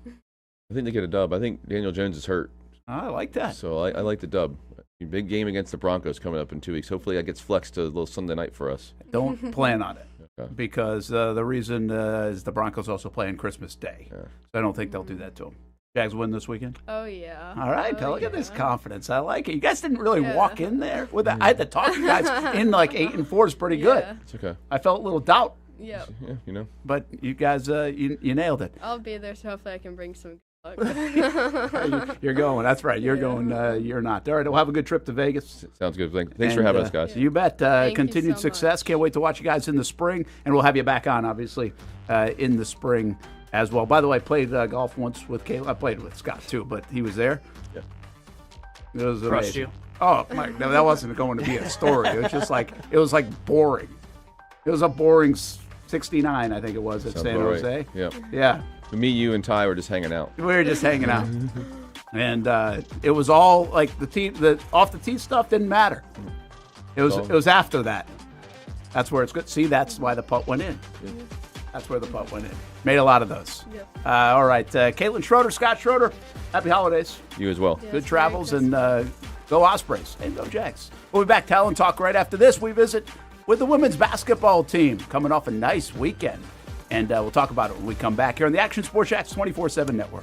I think they get a dub. I think Daniel Jones is hurt. I like that. So I like the dub. Big game against the Broncos coming up in 2 weeks. Hopefully that gets flexed to a little Sunday night for us. Don't plan on it. Okay. Because the reason is the Broncos also play on Christmas Day. Yeah. So I don't think they'll do that to them. Jags win this weekend? Oh, yeah. All right. Look at this confidence. I like it. You guys didn't really walk in there with that. I had to talk to you guys in like 8-4 is pretty good. It's okay. I felt a little doubt Yeah. Yeah, you know. But you guys, you nailed it. I'll be there, so hopefully I can bring some good luck. You're going. That's right. You're Yeah. going. You're not. All right. We'll have a good trip to Vegas. Sounds good. Thanks for having us, guys. You bet. Thank you Continued so success. much. Can't wait to watch you guys in the spring, and we'll have you back on, obviously, in the spring as well. By the way, I played golf once with Kaitlyn. I played with Scott too, but he was there. Yeah. It was Crushed amazing. you. Oh my! No, that wasn't going to be a story. It was just like boring. It was a boring 69, I think it was, at Sounds San about right. Jose. Yeah. Yeah. Me, you, and Ty were just hanging out. We were just hanging out, and it was all like the off the tee stuff didn't matter. It was after that. That's where it's good. See, that's why the putt went in. That's where the putt went in. Made a lot of those. Yep. All right, Kaitlyn Schroeder, Scott Schroeder. Happy holidays. You as well. Yes, Good Merry travels, and Christmas. go Ospreys and go Jags. We'll be back. Talon Talk right after this. We visit with the women's basketball team coming off a nice weekend. And we'll talk about it when we come back here on the Action Sports Jacks 24/7 Network.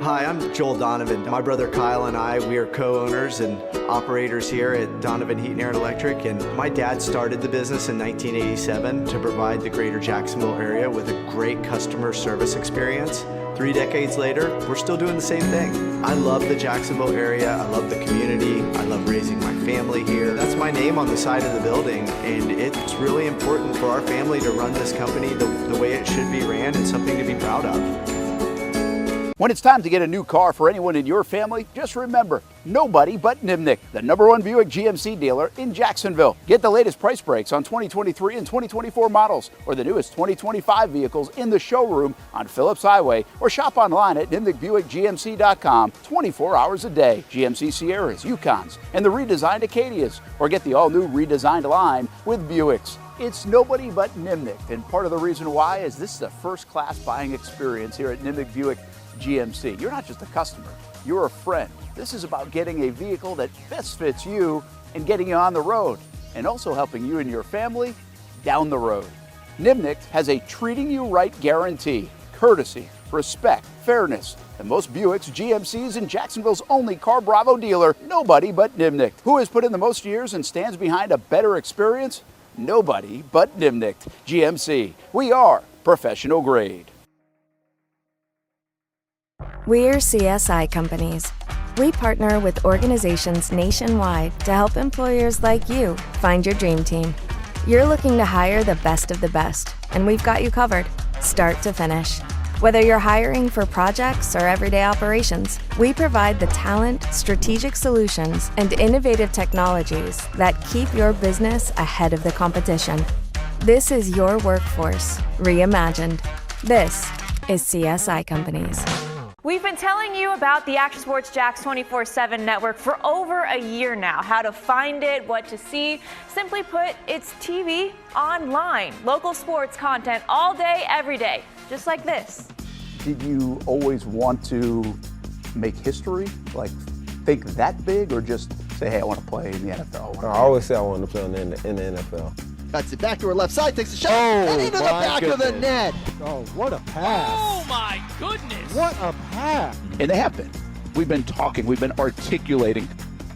Hi, I'm Joel Donovan. My brother Kyle and I, we are co-owners and operators here at Donovan Heat and Air Electric. And my dad started the business in 1987 to provide the greater Jacksonville area with a great customer service experience. 3 decades later, we're still doing the same thing. I love the Jacksonville area. I love the community. I love raising my family here. That's my name on the side of the building. And it's really important for our family to run this company the way it should be ran. It's something to be proud of. When it's time to get a new car for anyone in your family, just remember, nobody but Nimnick, the #1 Buick GMC dealer in Jacksonville. Get the latest price breaks on 2023 and 2024 models, or the newest 2025 vehicles in the showroom on Phillips Highway, or shop online at nimnickbuickgmc.com 24 hours a day. GMC Sierras, Yukons, and the redesigned Acadias, or get the all-new redesigned line with Buicks. It's nobody but Nimnick, and part of the reason why is this is a first-class buying experience here at Nimnick Buick GMC. You're not just a customer, you're a friend. This is about getting a vehicle that best fits you and getting you on the road, and also helping you and your family down the road. Nimnick has a treating you right guarantee, courtesy, respect, fairness, and most Buicks, GMCs, and Jacksonville's only Car Bravo dealer, nobody but Nimnick. Who has put in the most years and stands behind a better experience? Nobody but Nimnick. GMC. We are professional grade. We're CSI companies. We partner with organizations nationwide to help employers like you find your dream team. You're looking to hire the best of the best, and we've got you covered, start to finish. Whether you're hiring for projects or everyday operations, we provide the talent, strategic solutions, and innovative technologies that keep your business ahead of the competition. This is your workforce reimagined. This is CSI Companies. We've been telling you about the Action Sports Jacks 24/7 network for over a year now. How to find it, what to see. Simply put, it's TV online. Local sports content all day, every day. Just like this. Did you always want to make history? Like, think that big, or just say, hey, I want to play in the NFL? I always say I wanted to play in the NFL. That's it. Back to her left side, takes a shot, Oh, and into the my back of the goodness. net. Oh, what a pass. Oh my goodness. What a pass. And they have been. We've been talking, we've been articulating.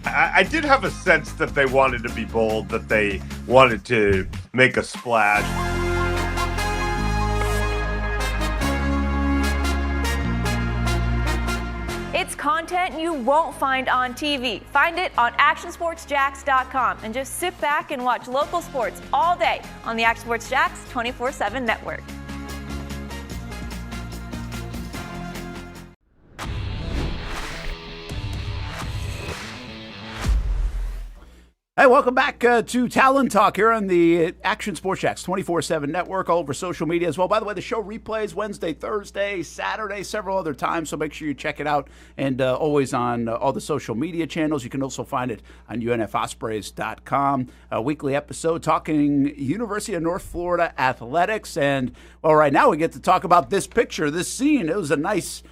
I did have a sense that they wanted to be bold, that they wanted to make a splash. It's content you won't find on TV. Find it on actionsportsjacks.com and just sit back and watch local sports all day on the Action Sports Jacks 24/7 network. Hey, welcome back to Talon Talk here on the Action Sports Jacks 24/7 network, all over social media as well. By the way, the show replays Wednesday, Thursday, Saturday, several other times, so make sure you check it out. And always on all the social media channels. You can also find it on UNFOspreys.com. A weekly episode talking University of North Florida athletics. And, well, right now we get to talk about this picture, this scene. It was a nice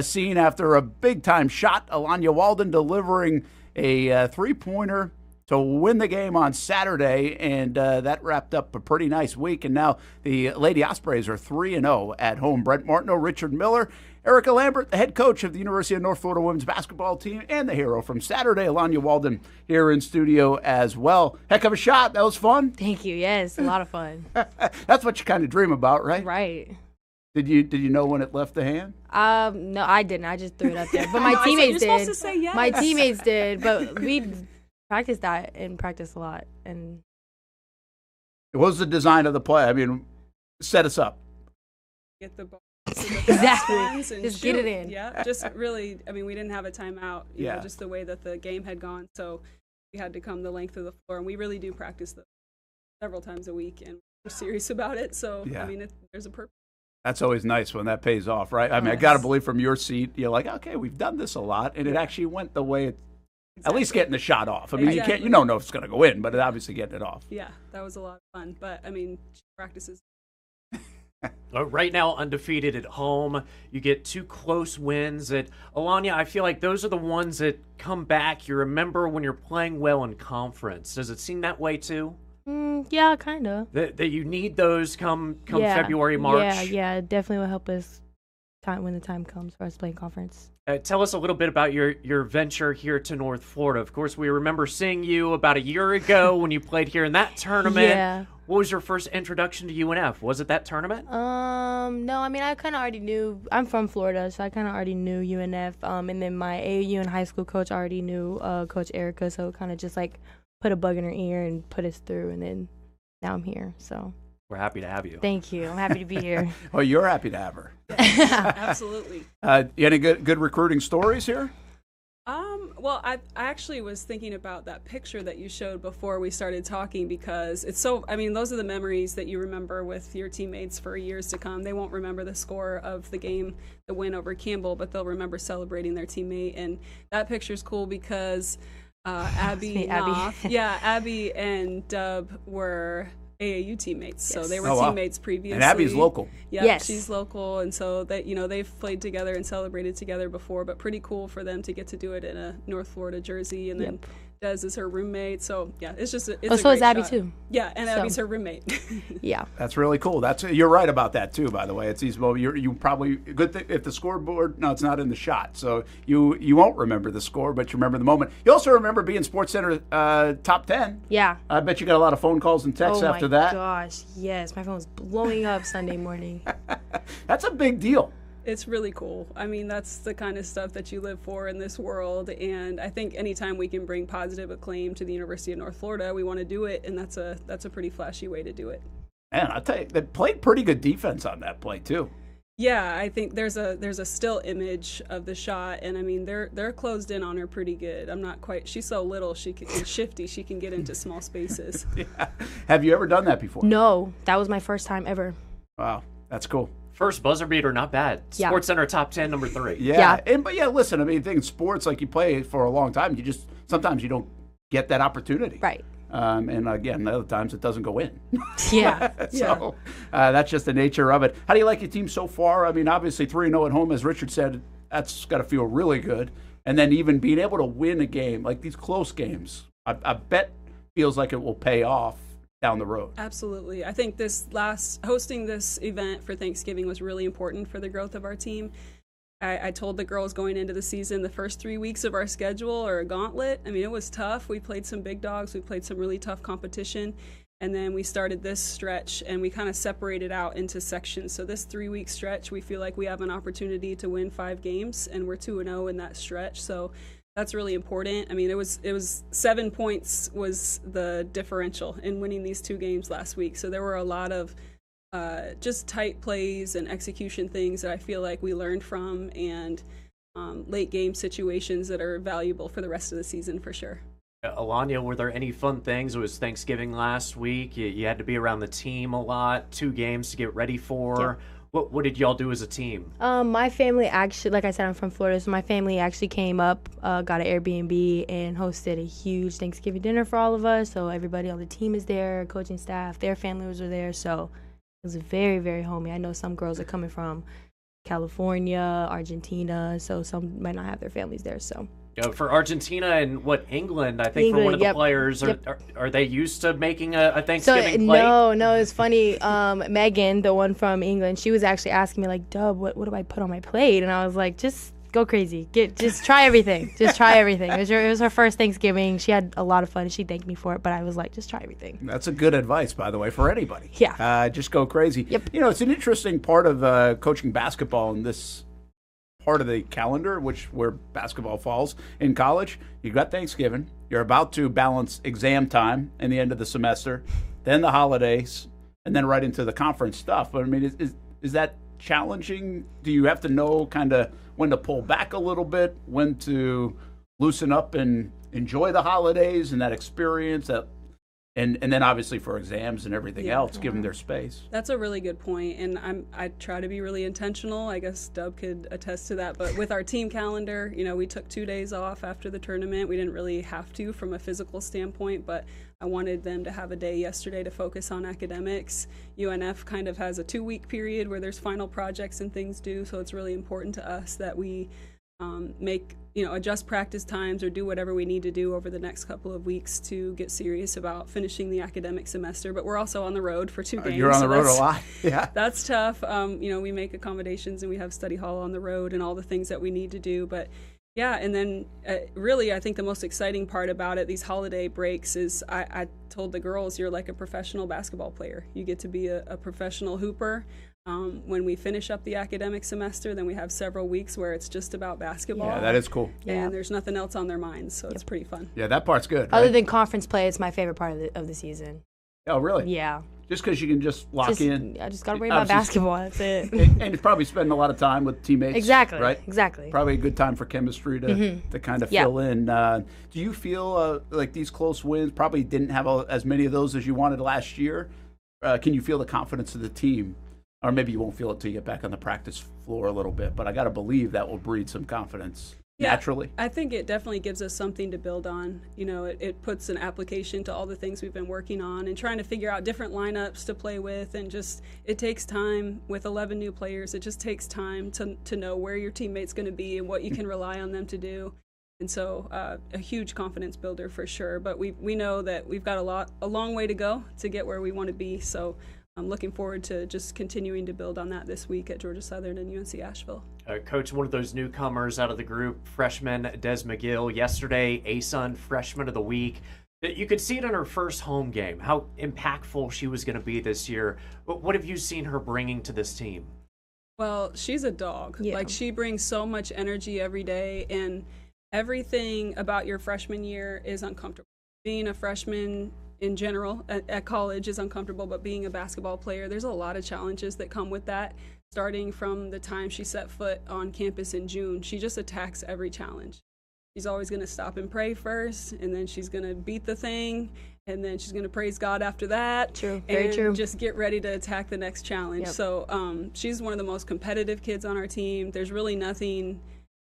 scene after a big-time shot. Alanya Walden delivering a three-pointer to win the game on Saturday, and that wrapped up a pretty nice week. And now the Lady Ospreys are 3-0 at home. Brent Martineau Richard Miller, Erika Lambert, the head coach of the University of North Florida women's basketball team, and the hero from Saturday, Alanya Walden, here in studio as well. Heck of a shot. That was fun. Thank you. Yes, a lot of fun. That's what you kind of dream about, right? Right. Did you know when it left the hand? No, I didn't. I just threw it up there. But my teammates did. Supposed to say yes. My teammates did, but we practiced that and practiced a lot. And what was the design of the play? I mean, set us up. Get the ball. Exactly. Just get it in. Yeah, just really, I mean, we didn't have a timeout, you know, just the way that the game had gone. So we had to come the length of the floor. And we really do practice several times a week, and we're serious about it. So, I mean, there's a purpose. That's always nice when that pays off, right? I mean, I got to believe from your seat, you're like, okay, we've done this a lot, and it actually went the way at least getting the shot off. I mean, you don't know if it's going to go in, but obviously getting it off. Yeah, that was a lot of fun. But, I mean, she practices. Right now, undefeated at home. You get 2 close wins. At Alanya, I feel like those are the ones that come back. You remember when you're playing well in conference. Does it seem that way too? Yeah, kind of. That you need those come February, March? Yeah, it definitely will help us when the time comes for us playing conference. Tell us a little bit about your venture here to North Florida. Of course, we remember seeing you about a year ago when you played here in that tournament. Yeah. What was your first introduction to UNF? Was it that tournament? No, I mean, I kind of already knew. I'm from Florida, so I kind of already knew UNF. And then my AAU and high school coach already knew Coach Erika, so kind of just like put a bug in her ear and put us through, and then now I'm here. So we're happy to have you. Thank you. I'm happy to be here. Well, you're happy to have her. Absolutely. Any good recruiting stories here? Well, I actually was thinking about that picture that you showed before we started talking, because it's so, I mean, those are the memories that you remember with your teammates for years to come. They won't remember the score of the game, the win over Campbell, but they'll remember celebrating their teammate. And that picture's cool because Abby and Dub were AAU teammates, so they were teammates previously. And Abby's local. Yeah, yes. She's local, and so that they've played together and celebrated together before. But pretty cool for them to get to do it in a North Florida jersey, and then Des is her roommate. So yeah, it's just so is Abby too. Yeah, and Abby's her roommate. Yeah, that's really cool. You're right about that too. By the way, it's these moments. You probably good thing if the scoreboard. No, it's not in the shot, so you won't remember the score, but you remember the moment. You also remember being SportsCenter top 10. Yeah, I bet you got a lot of phone calls and texts after that. Oh my gosh, yes, my phone was blowing up Sunday morning. That's a big deal. It's really cool. I mean, that's the kind of stuff that you live for in this world, and I think anytime we can bring positive acclaim to the University of North Florida, we want to do it, and that's a pretty flashy way to do it. Man, I'll tell you, they played pretty good defense on that play too. Yeah, I think there's a still image of the shot, and I mean they're closed in on her pretty good. I'm not quite. She's so little, and shifty. She can get into small spaces. Yeah. Have you ever done that before? No, that was my first time ever. Wow, that's cool. First buzzer beater, not bad. Yeah. SportsCenter top 10, number 3. Yeah. But listen, I mean, in sports, like you play for a long time, sometimes you don't get that opportunity. Right. And again, other times it doesn't go in. Yeah. So that's just the nature of it. How do you like your team so far? I mean, obviously 3-0 at home, as Richard said, that's got to feel really good. And then even being able to win a game, like these close games, I bet feels like it will pay off down the road. Absolutely. I think hosting this event for Thanksgiving was really important for the growth of our team. I told the girls going into the season, the first 3 weeks of our schedule are a gauntlet. I mean, it was tough. We played some big dogs. We played some really tough competition. And then we started this stretch, and we kind of separated out into sections. So this 3-week stretch, we feel like we have an opportunity to win 5 games, and we're 2-0 in that stretch. So that's really important. I mean, it was 7 points was the differential in winning these 2 games last week. So there were a lot of just tight plays and execution things that I feel like we learned from, and late game situations that are valuable for the rest of the season for sure. Alanya, were there any fun things? It was Thanksgiving last week. You had to be around the team a lot, 2 games to get ready for. Yeah. What did y'all do as a team? My family actually, like I said, I'm from Florida, so my family actually came up, got an Airbnb, and hosted a huge Thanksgiving dinner for all of us. So everybody on the team is there, coaching staff, their families were there. So it was very, very homey. I know some girls are coming from California, Argentina, so some might not have their families there. So For Argentina and England, I think for one of the players, are they used to making a Thanksgiving plate? No, it's funny. Megan, the one from England, she was actually asking me like, Dub, what do I put on my plate? And I was like, just go crazy. Just try everything. Just try everything. It was her first Thanksgiving. She had a lot of fun. She thanked me for it, but I was like, just try everything. That's a good advice, by the way, for anybody. Yeah. Just go crazy. Yep. It's an interesting part of coaching basketball in this part of the calendar, where basketball falls in college. You got Thanksgiving. You're about to balance exam time and the end of the semester, then the holidays, and then right into the conference stuff. But I mean, is that challenging? Do you have to know kind of when to pull back a little bit, when to loosen up and enjoy the holidays and that experience, and then obviously for exams and everything else, give them their space? That's a really good point, and I try to be really intentional. I guess Dub could attest to that. But with our team calendar, we took 2 days off after the tournament. We didn't really have to from a physical standpoint, but I wanted them to have a day yesterday to focus on academics. UNF kind of has a 2-week period where there's final projects and things due, so it's really important to us that we adjust practice times or do whatever we need to do over the next couple of weeks to get serious about finishing the academic semester. But we're also on the road for 2 games. You're on the road a lot. Yeah. That's tough. We make accommodations and we have study hall on the road and all the things that we need to do. But yeah, and then really I think the most exciting part about it, these holiday breaks, is I told the girls, you're like a professional basketball player. You get to be a professional hooper. When we finish up the academic semester, then we have several weeks where it's just about basketball. Yeah, that is cool. And there's nothing else on their minds, so it's pretty fun. Yeah, that part's good. Other than conference play, it's my favorite part of the season. Oh, really? Yeah. Just because you can just lock in. I just got to worry about basketball. That's it. And you probably spend a lot of time with teammates. Exactly. Right? Exactly. Probably a good time for chemistry to kind of fill in. Do you feel like these close wins probably didn't have as many of those as you wanted last year? Can you feel the confidence of the team? Or maybe you won't feel it till you get back on the practice floor a little bit, but I got to believe that will breed some confidence naturally. I think it definitely gives us something to build on. It puts an application to all the things we've been working on and trying to figure out different lineups to play with, and just it takes time with 11 new players. It just takes time to know where your teammate's going to be and what you can rely on them to do. And so a huge confidence builder for sure. But we know that we've got a long way to go to get where we want to be. So I'm looking forward to just continuing to build on that this week at Georgia Southern and UNC Asheville. Coach, one of those newcomers out of the group, freshman Des McGill, yesterday ASUN Freshman of the Week. You could see it in her first home game, how impactful she was going to be this year. What have you seen her bringing to this team? Well, she's a dog. Yeah. Like, she brings so much energy every day, and everything about your freshman year is uncomfortable. Being a freshman in general at college is uncomfortable, but being a basketball player, there's a lot of challenges that come with that. Starting from the time she set foot on campus in June, she just attacks every challenge. She's always going to stop and pray first, and then she's going to beat the thing, and then she's going to praise God after that. True, very true. Just get ready to attack the next challenge. Yep. So she's one of the most competitive kids on our team. There's really nothing.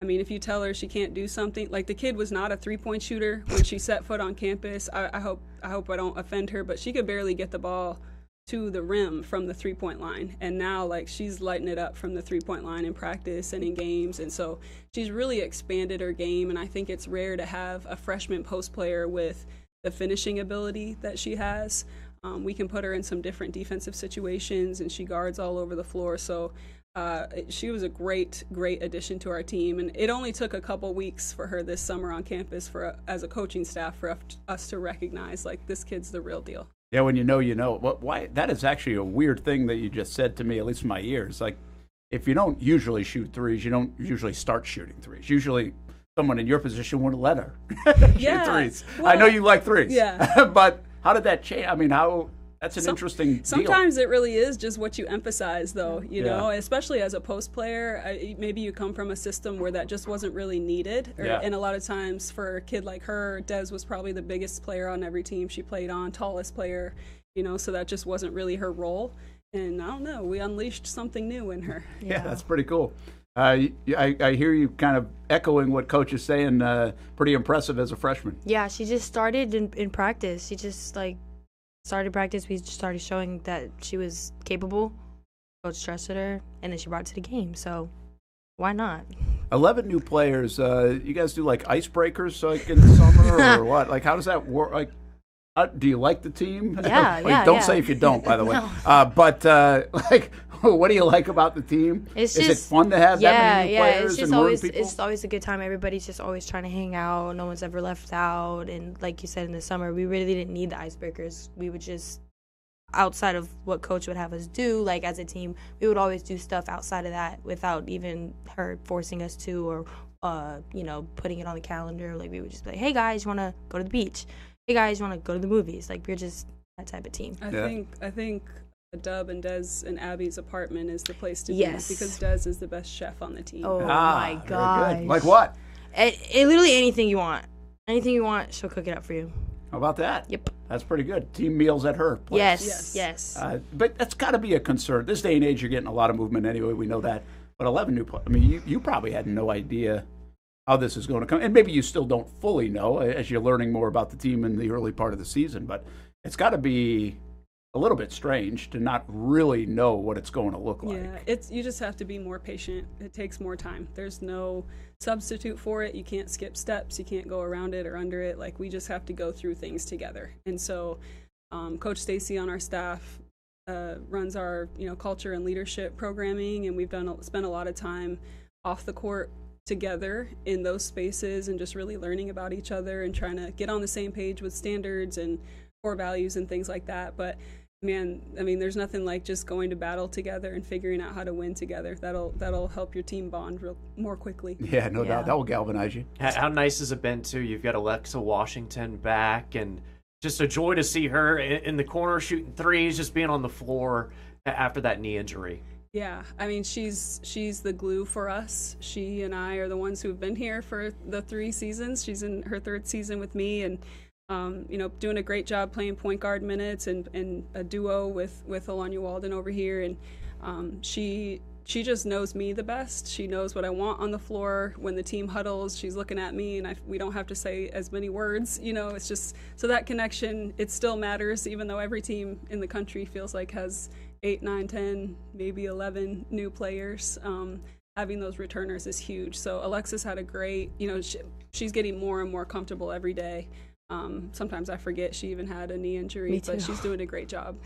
I mean, if you tell her she can't do something, like the kid was not a three-point shooter when she set foot on campus. I hope I don't offend her, but she could barely get the ball to the rim from the three-point line. And now, like, she's lighting it up from the three-point line in practice and in games. And so she's really expanded her game, and I think it's rare to have a freshman post player with the finishing ability that she has. We can put her in some different defensive situations, and she guards all over the floor. So she was a great addition to our team, and it only took a couple weeks for her this summer on campus as a coaching staff for us to recognize, like, this kid's the real deal. Yeah, when you know, you know. Why? That is actually a weird thing that you just said to me, at least in my ears. Like, if you don't usually shoot threes, you don't usually start shooting threes. Usually someone in your position wouldn't let her shoot threes. Well, I know you like threes. Yeah. But how did that change? I mean, that's an interesting deal. Sometimes it really is just what you emphasize, though, you know, especially as a post player. Maybe you come from a system where that just wasn't really needed. And a lot of times for a kid like her, Des was probably the biggest player on every team she played on, tallest player, you know, so that just wasn't really her role. And I don't know, we unleashed something new in her. Yeah, that's pretty cool. I hear you kind of echoing what Coach is saying, pretty impressive as a freshman. Yeah, she just started in practice. She just, started practice. We just started showing that she was capable. Coach trusted her, and then she brought it to the game. So why not? 11 new players. You guys do like icebreakers like in the summer or what? Like, how does that work? Like, do you like the team? Yeah, Don't say if you don't, by the way. No. But like, what do you like about the team? Is it fun to have that many new players and learn people? It's always a good time. Everybody's just always trying to hang out. No one's ever left out. And like you said, in the summer, we really didn't need the icebreakers. We would just, outside of what coach would have us do, like as a team, we would always do stuff outside of that without even her forcing us to or, putting it on the calendar. Like we would just be like, hey guys, you want to go to the beach? Hey guys, you want to go to the movies? Like we're just that type of team. I think Dub and Des and Abby's apartment is the place to be because Des is the best chef on the team. Oh my god! Like what? It literally anything you want. Anything you want, she'll cook it up for you. How about that? Yep. That's pretty good. Team meals at her place. Yes. But that's got to be a concern. This day and age, you're getting a lot of movement anyway. We know that. But 11 new players. I mean, you probably had no idea how this is going to come. And maybe you still don't fully know as you're learning more about the team in the early part of the season. But it's got to be a little bit strange to not really know what it's going to look like. Yeah, you just have to be more patient. It takes more time. There's no substitute for it. You can't skip steps. You can't go around it or under it. Like, we just have to go through things together. And so Coach Stacy on our staff runs our culture and leadership programming, and we've spent a lot of time off the court together in those spaces and just really learning about each other and trying to get on the same page with standards and core values and things like that. But man, I mean, there's nothing like just going to battle together and figuring out how to win together. That'll help your team bond more quickly. Yeah, no doubt. That will galvanize you. How nice has it been, too? You've got Alexa Washington back, and just a joy to see her in the corner shooting threes, just being on the floor after that knee injury. Yeah, I mean, she's the glue for us. She and I are the ones who have been here for the 3 seasons. She's in her 3rd season with me, and doing a great job playing point guard minutes and a duo with Alanya Walden over here. And she just knows me the best. She knows what I want on the floor. When the team huddles, she's looking at me, and we don't have to say as many words. It's just, so that connection, it still matters, even though every team in the country feels like has 8, 9, 10, maybe 11 new players. Having those returners is huge. So Alexis had a great, she's getting more and more comfortable every day. Sometimes I forget she even had a knee injury, but she's doing a great job.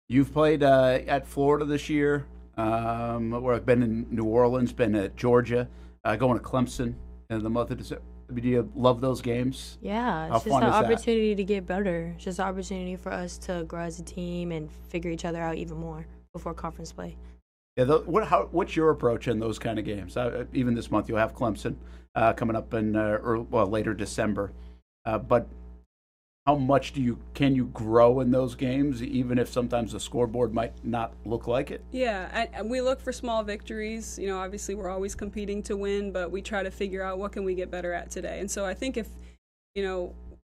You've played at Florida this year, where I've been in New Orleans, been at Georgia, going to Clemson in the month of December. Do you love those games? Yeah, it's just an opportunity to get better. It's just an opportunity for us to grow as a team and figure each other out even more before conference play. Yeah, what's your approach in those kind of games? Even this month, you'll have Clemson coming up in later December. But how much can you grow in those games, even if sometimes the scoreboard might not look like it? Yeah, we look for small victories. Obviously we're always competing to win, but we try to figure out what can we get better at today. And so I think if,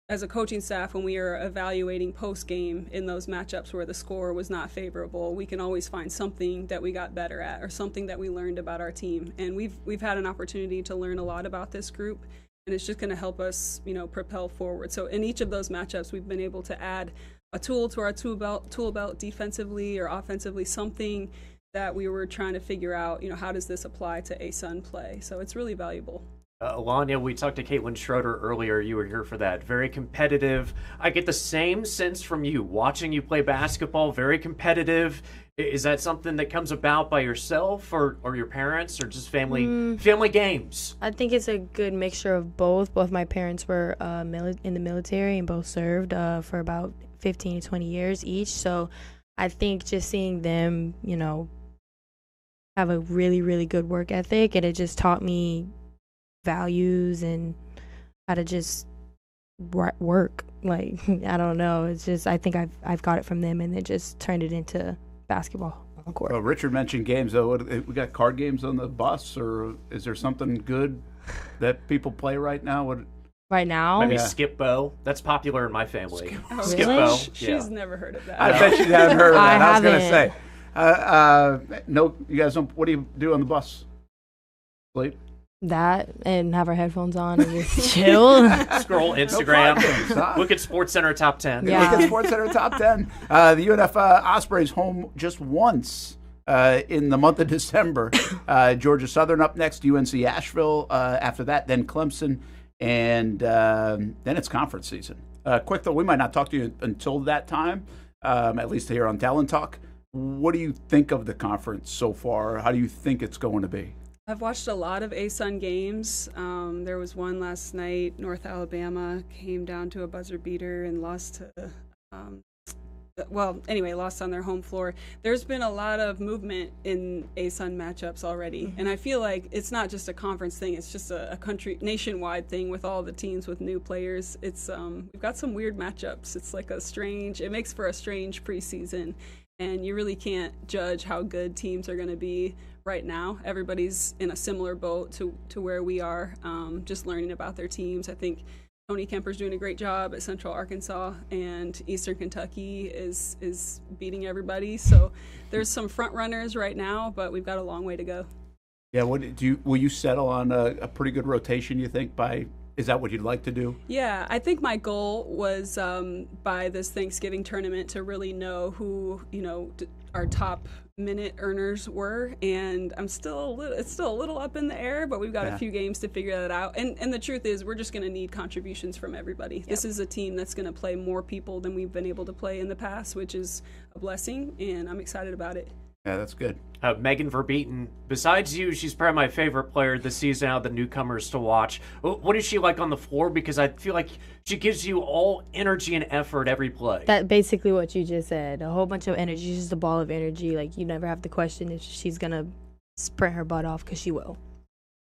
as a coaching staff, when we are evaluating post-game in those matchups where the score was not favorable, we can always find something that we got better at or something that we learned about our team. And we've had an opportunity to learn a lot about this group, and it's just going to help us, propel forward. So in each of those matchups, we've been able to add a tool to our tool belt defensively or offensively, something that we were trying to figure out, how does this apply to ASUN play? So it's really valuable. Alanya, we talked to Kaitlyn Schroeder earlier. You were here for that. Very competitive. I get the same sense from you watching you play basketball. Very competitive. Is that something that comes about by yourself or your parents or just family games? I think it's a good mixture of both. Both my parents were in the military and both served for about 15 to 20 years each. So I think just seeing them, have a really, really good work ethic, and it just taught me values and how to just work. Like, I don't know. It's just, I think I've got it from them, and it just turned it into basketball on court. Well, Richard mentioned games, though. We got card games on the bus, or is there something good that people play right now? Right now? Maybe Skip-Bo. That's popular in my family. Skip-Bo. She's never heard of that. I bet she hasn't heard of that. I was going to say. No, you guys don't. What do you do on the bus? Sleep? That and have our headphones on and just chill. Scroll Instagram. Look at SportsCenter Top 10. Yeah. Look at SportsCenter Top 10. The UNF Ospreys home just once in the month of December. Georgia Southern up next, UNC Asheville after that, then Clemson, and then it's conference season. Quick though, we might not talk to you until that time, at least here on Talon Talk. What do you think of the conference so far? How do you think it's going to be? I've watched a lot of ASUN games. There was one last night. North Alabama came down to a buzzer beater and lost to, lost on their home floor. There's been a lot of movement in ASUN matchups already. And I feel like it's not just a conference thing. It's just a country, nationwide thing with all the teams with new players. It's we've got some weird matchups. It's like it makes for a strange preseason. And you really can't judge how good teams are going to be right now. Everybody's in a similar boat to where we are, just learning about their teams. I think Tony Kemper's doing a great job at Central Arkansas, and Eastern Kentucky is beating everybody. So there's some front runners right now, but we've got a long way to go. Yeah, will you settle on a pretty good rotation, you think, is that what you'd like to do? Yeah, I think my goal was by this Thanksgiving tournament to really know who, our top minute earners were, and it's still a little up in the air, but we've got a few games to figure that out. And the truth is, we're just going to need contributions from everybody. Yep. This is a team that's going to play more people than we've been able to play in the past, which is a blessing, and I'm excited about it. Yeah, that's good. Megan Verbeeten, besides you, she's probably my favorite player this season out of the newcomers to watch. What is she like on the floor? Because I feel like she gives you all energy and effort every play. That's basically what you just said. A whole bunch of energy. She's just a ball of energy. Like, you never have to question if she's going to sprint her butt off, because she will.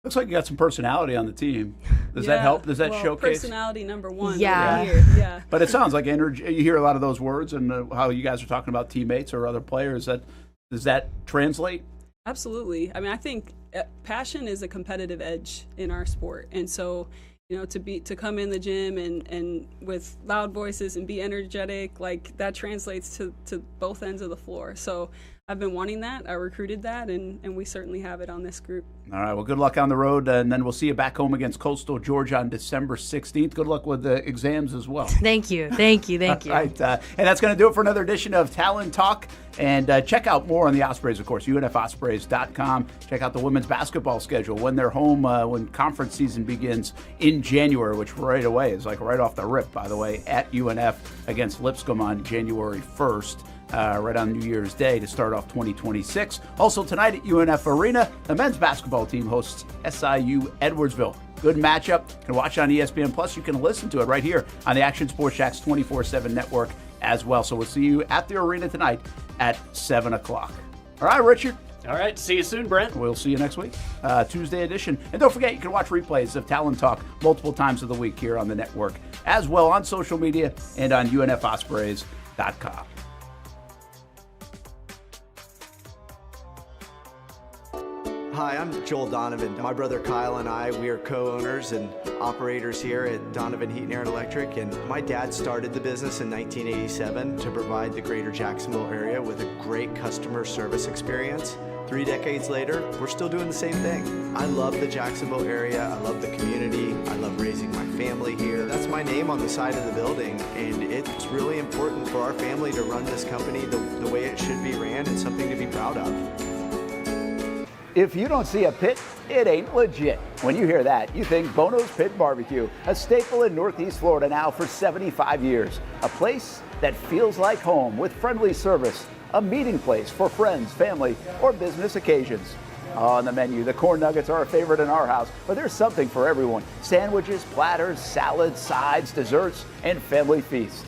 Looks like you got some personality on the team. Does that help? Does that showcase? Personality number one. Yeah. Right here. Yeah. But it sounds like energy. You hear a lot of those words, and how you guys are talking about teammates or other players. Does that translate? Absolutely. I mean, I think passion is a competitive edge in our sport. And so, to come in the gym and with loud voices and be energetic, like that translates to both ends of the floor. So I've been wanting that. I recruited that, and we certainly have it on this group. All right. Well, good luck on the road, and then we'll see you back home against Coastal Georgia on December 16th. Good luck with the exams as well. Thank you. Thank you. All right. And that's going to do it for another edition of Talon Talk. And check out more on the Ospreys, of course, UNFOspreys.com. Check out the women's basketball schedule when they're home, when conference season begins in January, which right away is like right off the rip, by the way, at UNF against Lipscomb on January 1st. Right on New Year's Day to start off 2026. Also tonight at UNF Arena, the men's basketball team hosts SIU Edwardsville. Good matchup. You can watch it on ESPN Plus. You can listen to it right here on the Action Sports Jax 24/7 network as well. So we'll see you at the arena tonight at 7 o'clock. All right, Richard. All right, see you soon, Brent. We'll see you next week, Tuesday edition. And don't forget, you can watch replays of Talon Talk multiple times of the week here on the network, as well on social media and on UNFOspreys.com. Hi, I'm Joel Donovan. My brother Kyle and I, we are co-owners and operators here at Donovan Heat and Air Electric, and my dad started the business in 1987 to provide the greater Jacksonville area with a great customer service experience. 3 decades later, we're still doing the same thing. I love the Jacksonville area. I love the community. I love raising my family here. That's my name on the side of the building, and it's really important for our family to run this company the way it should be ran. It's something to be proud of. If you don't see a pit, it ain't legit. When you hear that, you think Bono's Pit Barbecue, a staple in Northeast Florida now for 75 years. A place that feels like home with friendly service, a meeting place for friends, family, or business occasions. On the menu, the corn nuggets are a favorite in our house, but there's something for everyone. Sandwiches, platters, salads, sides, desserts, and family feasts.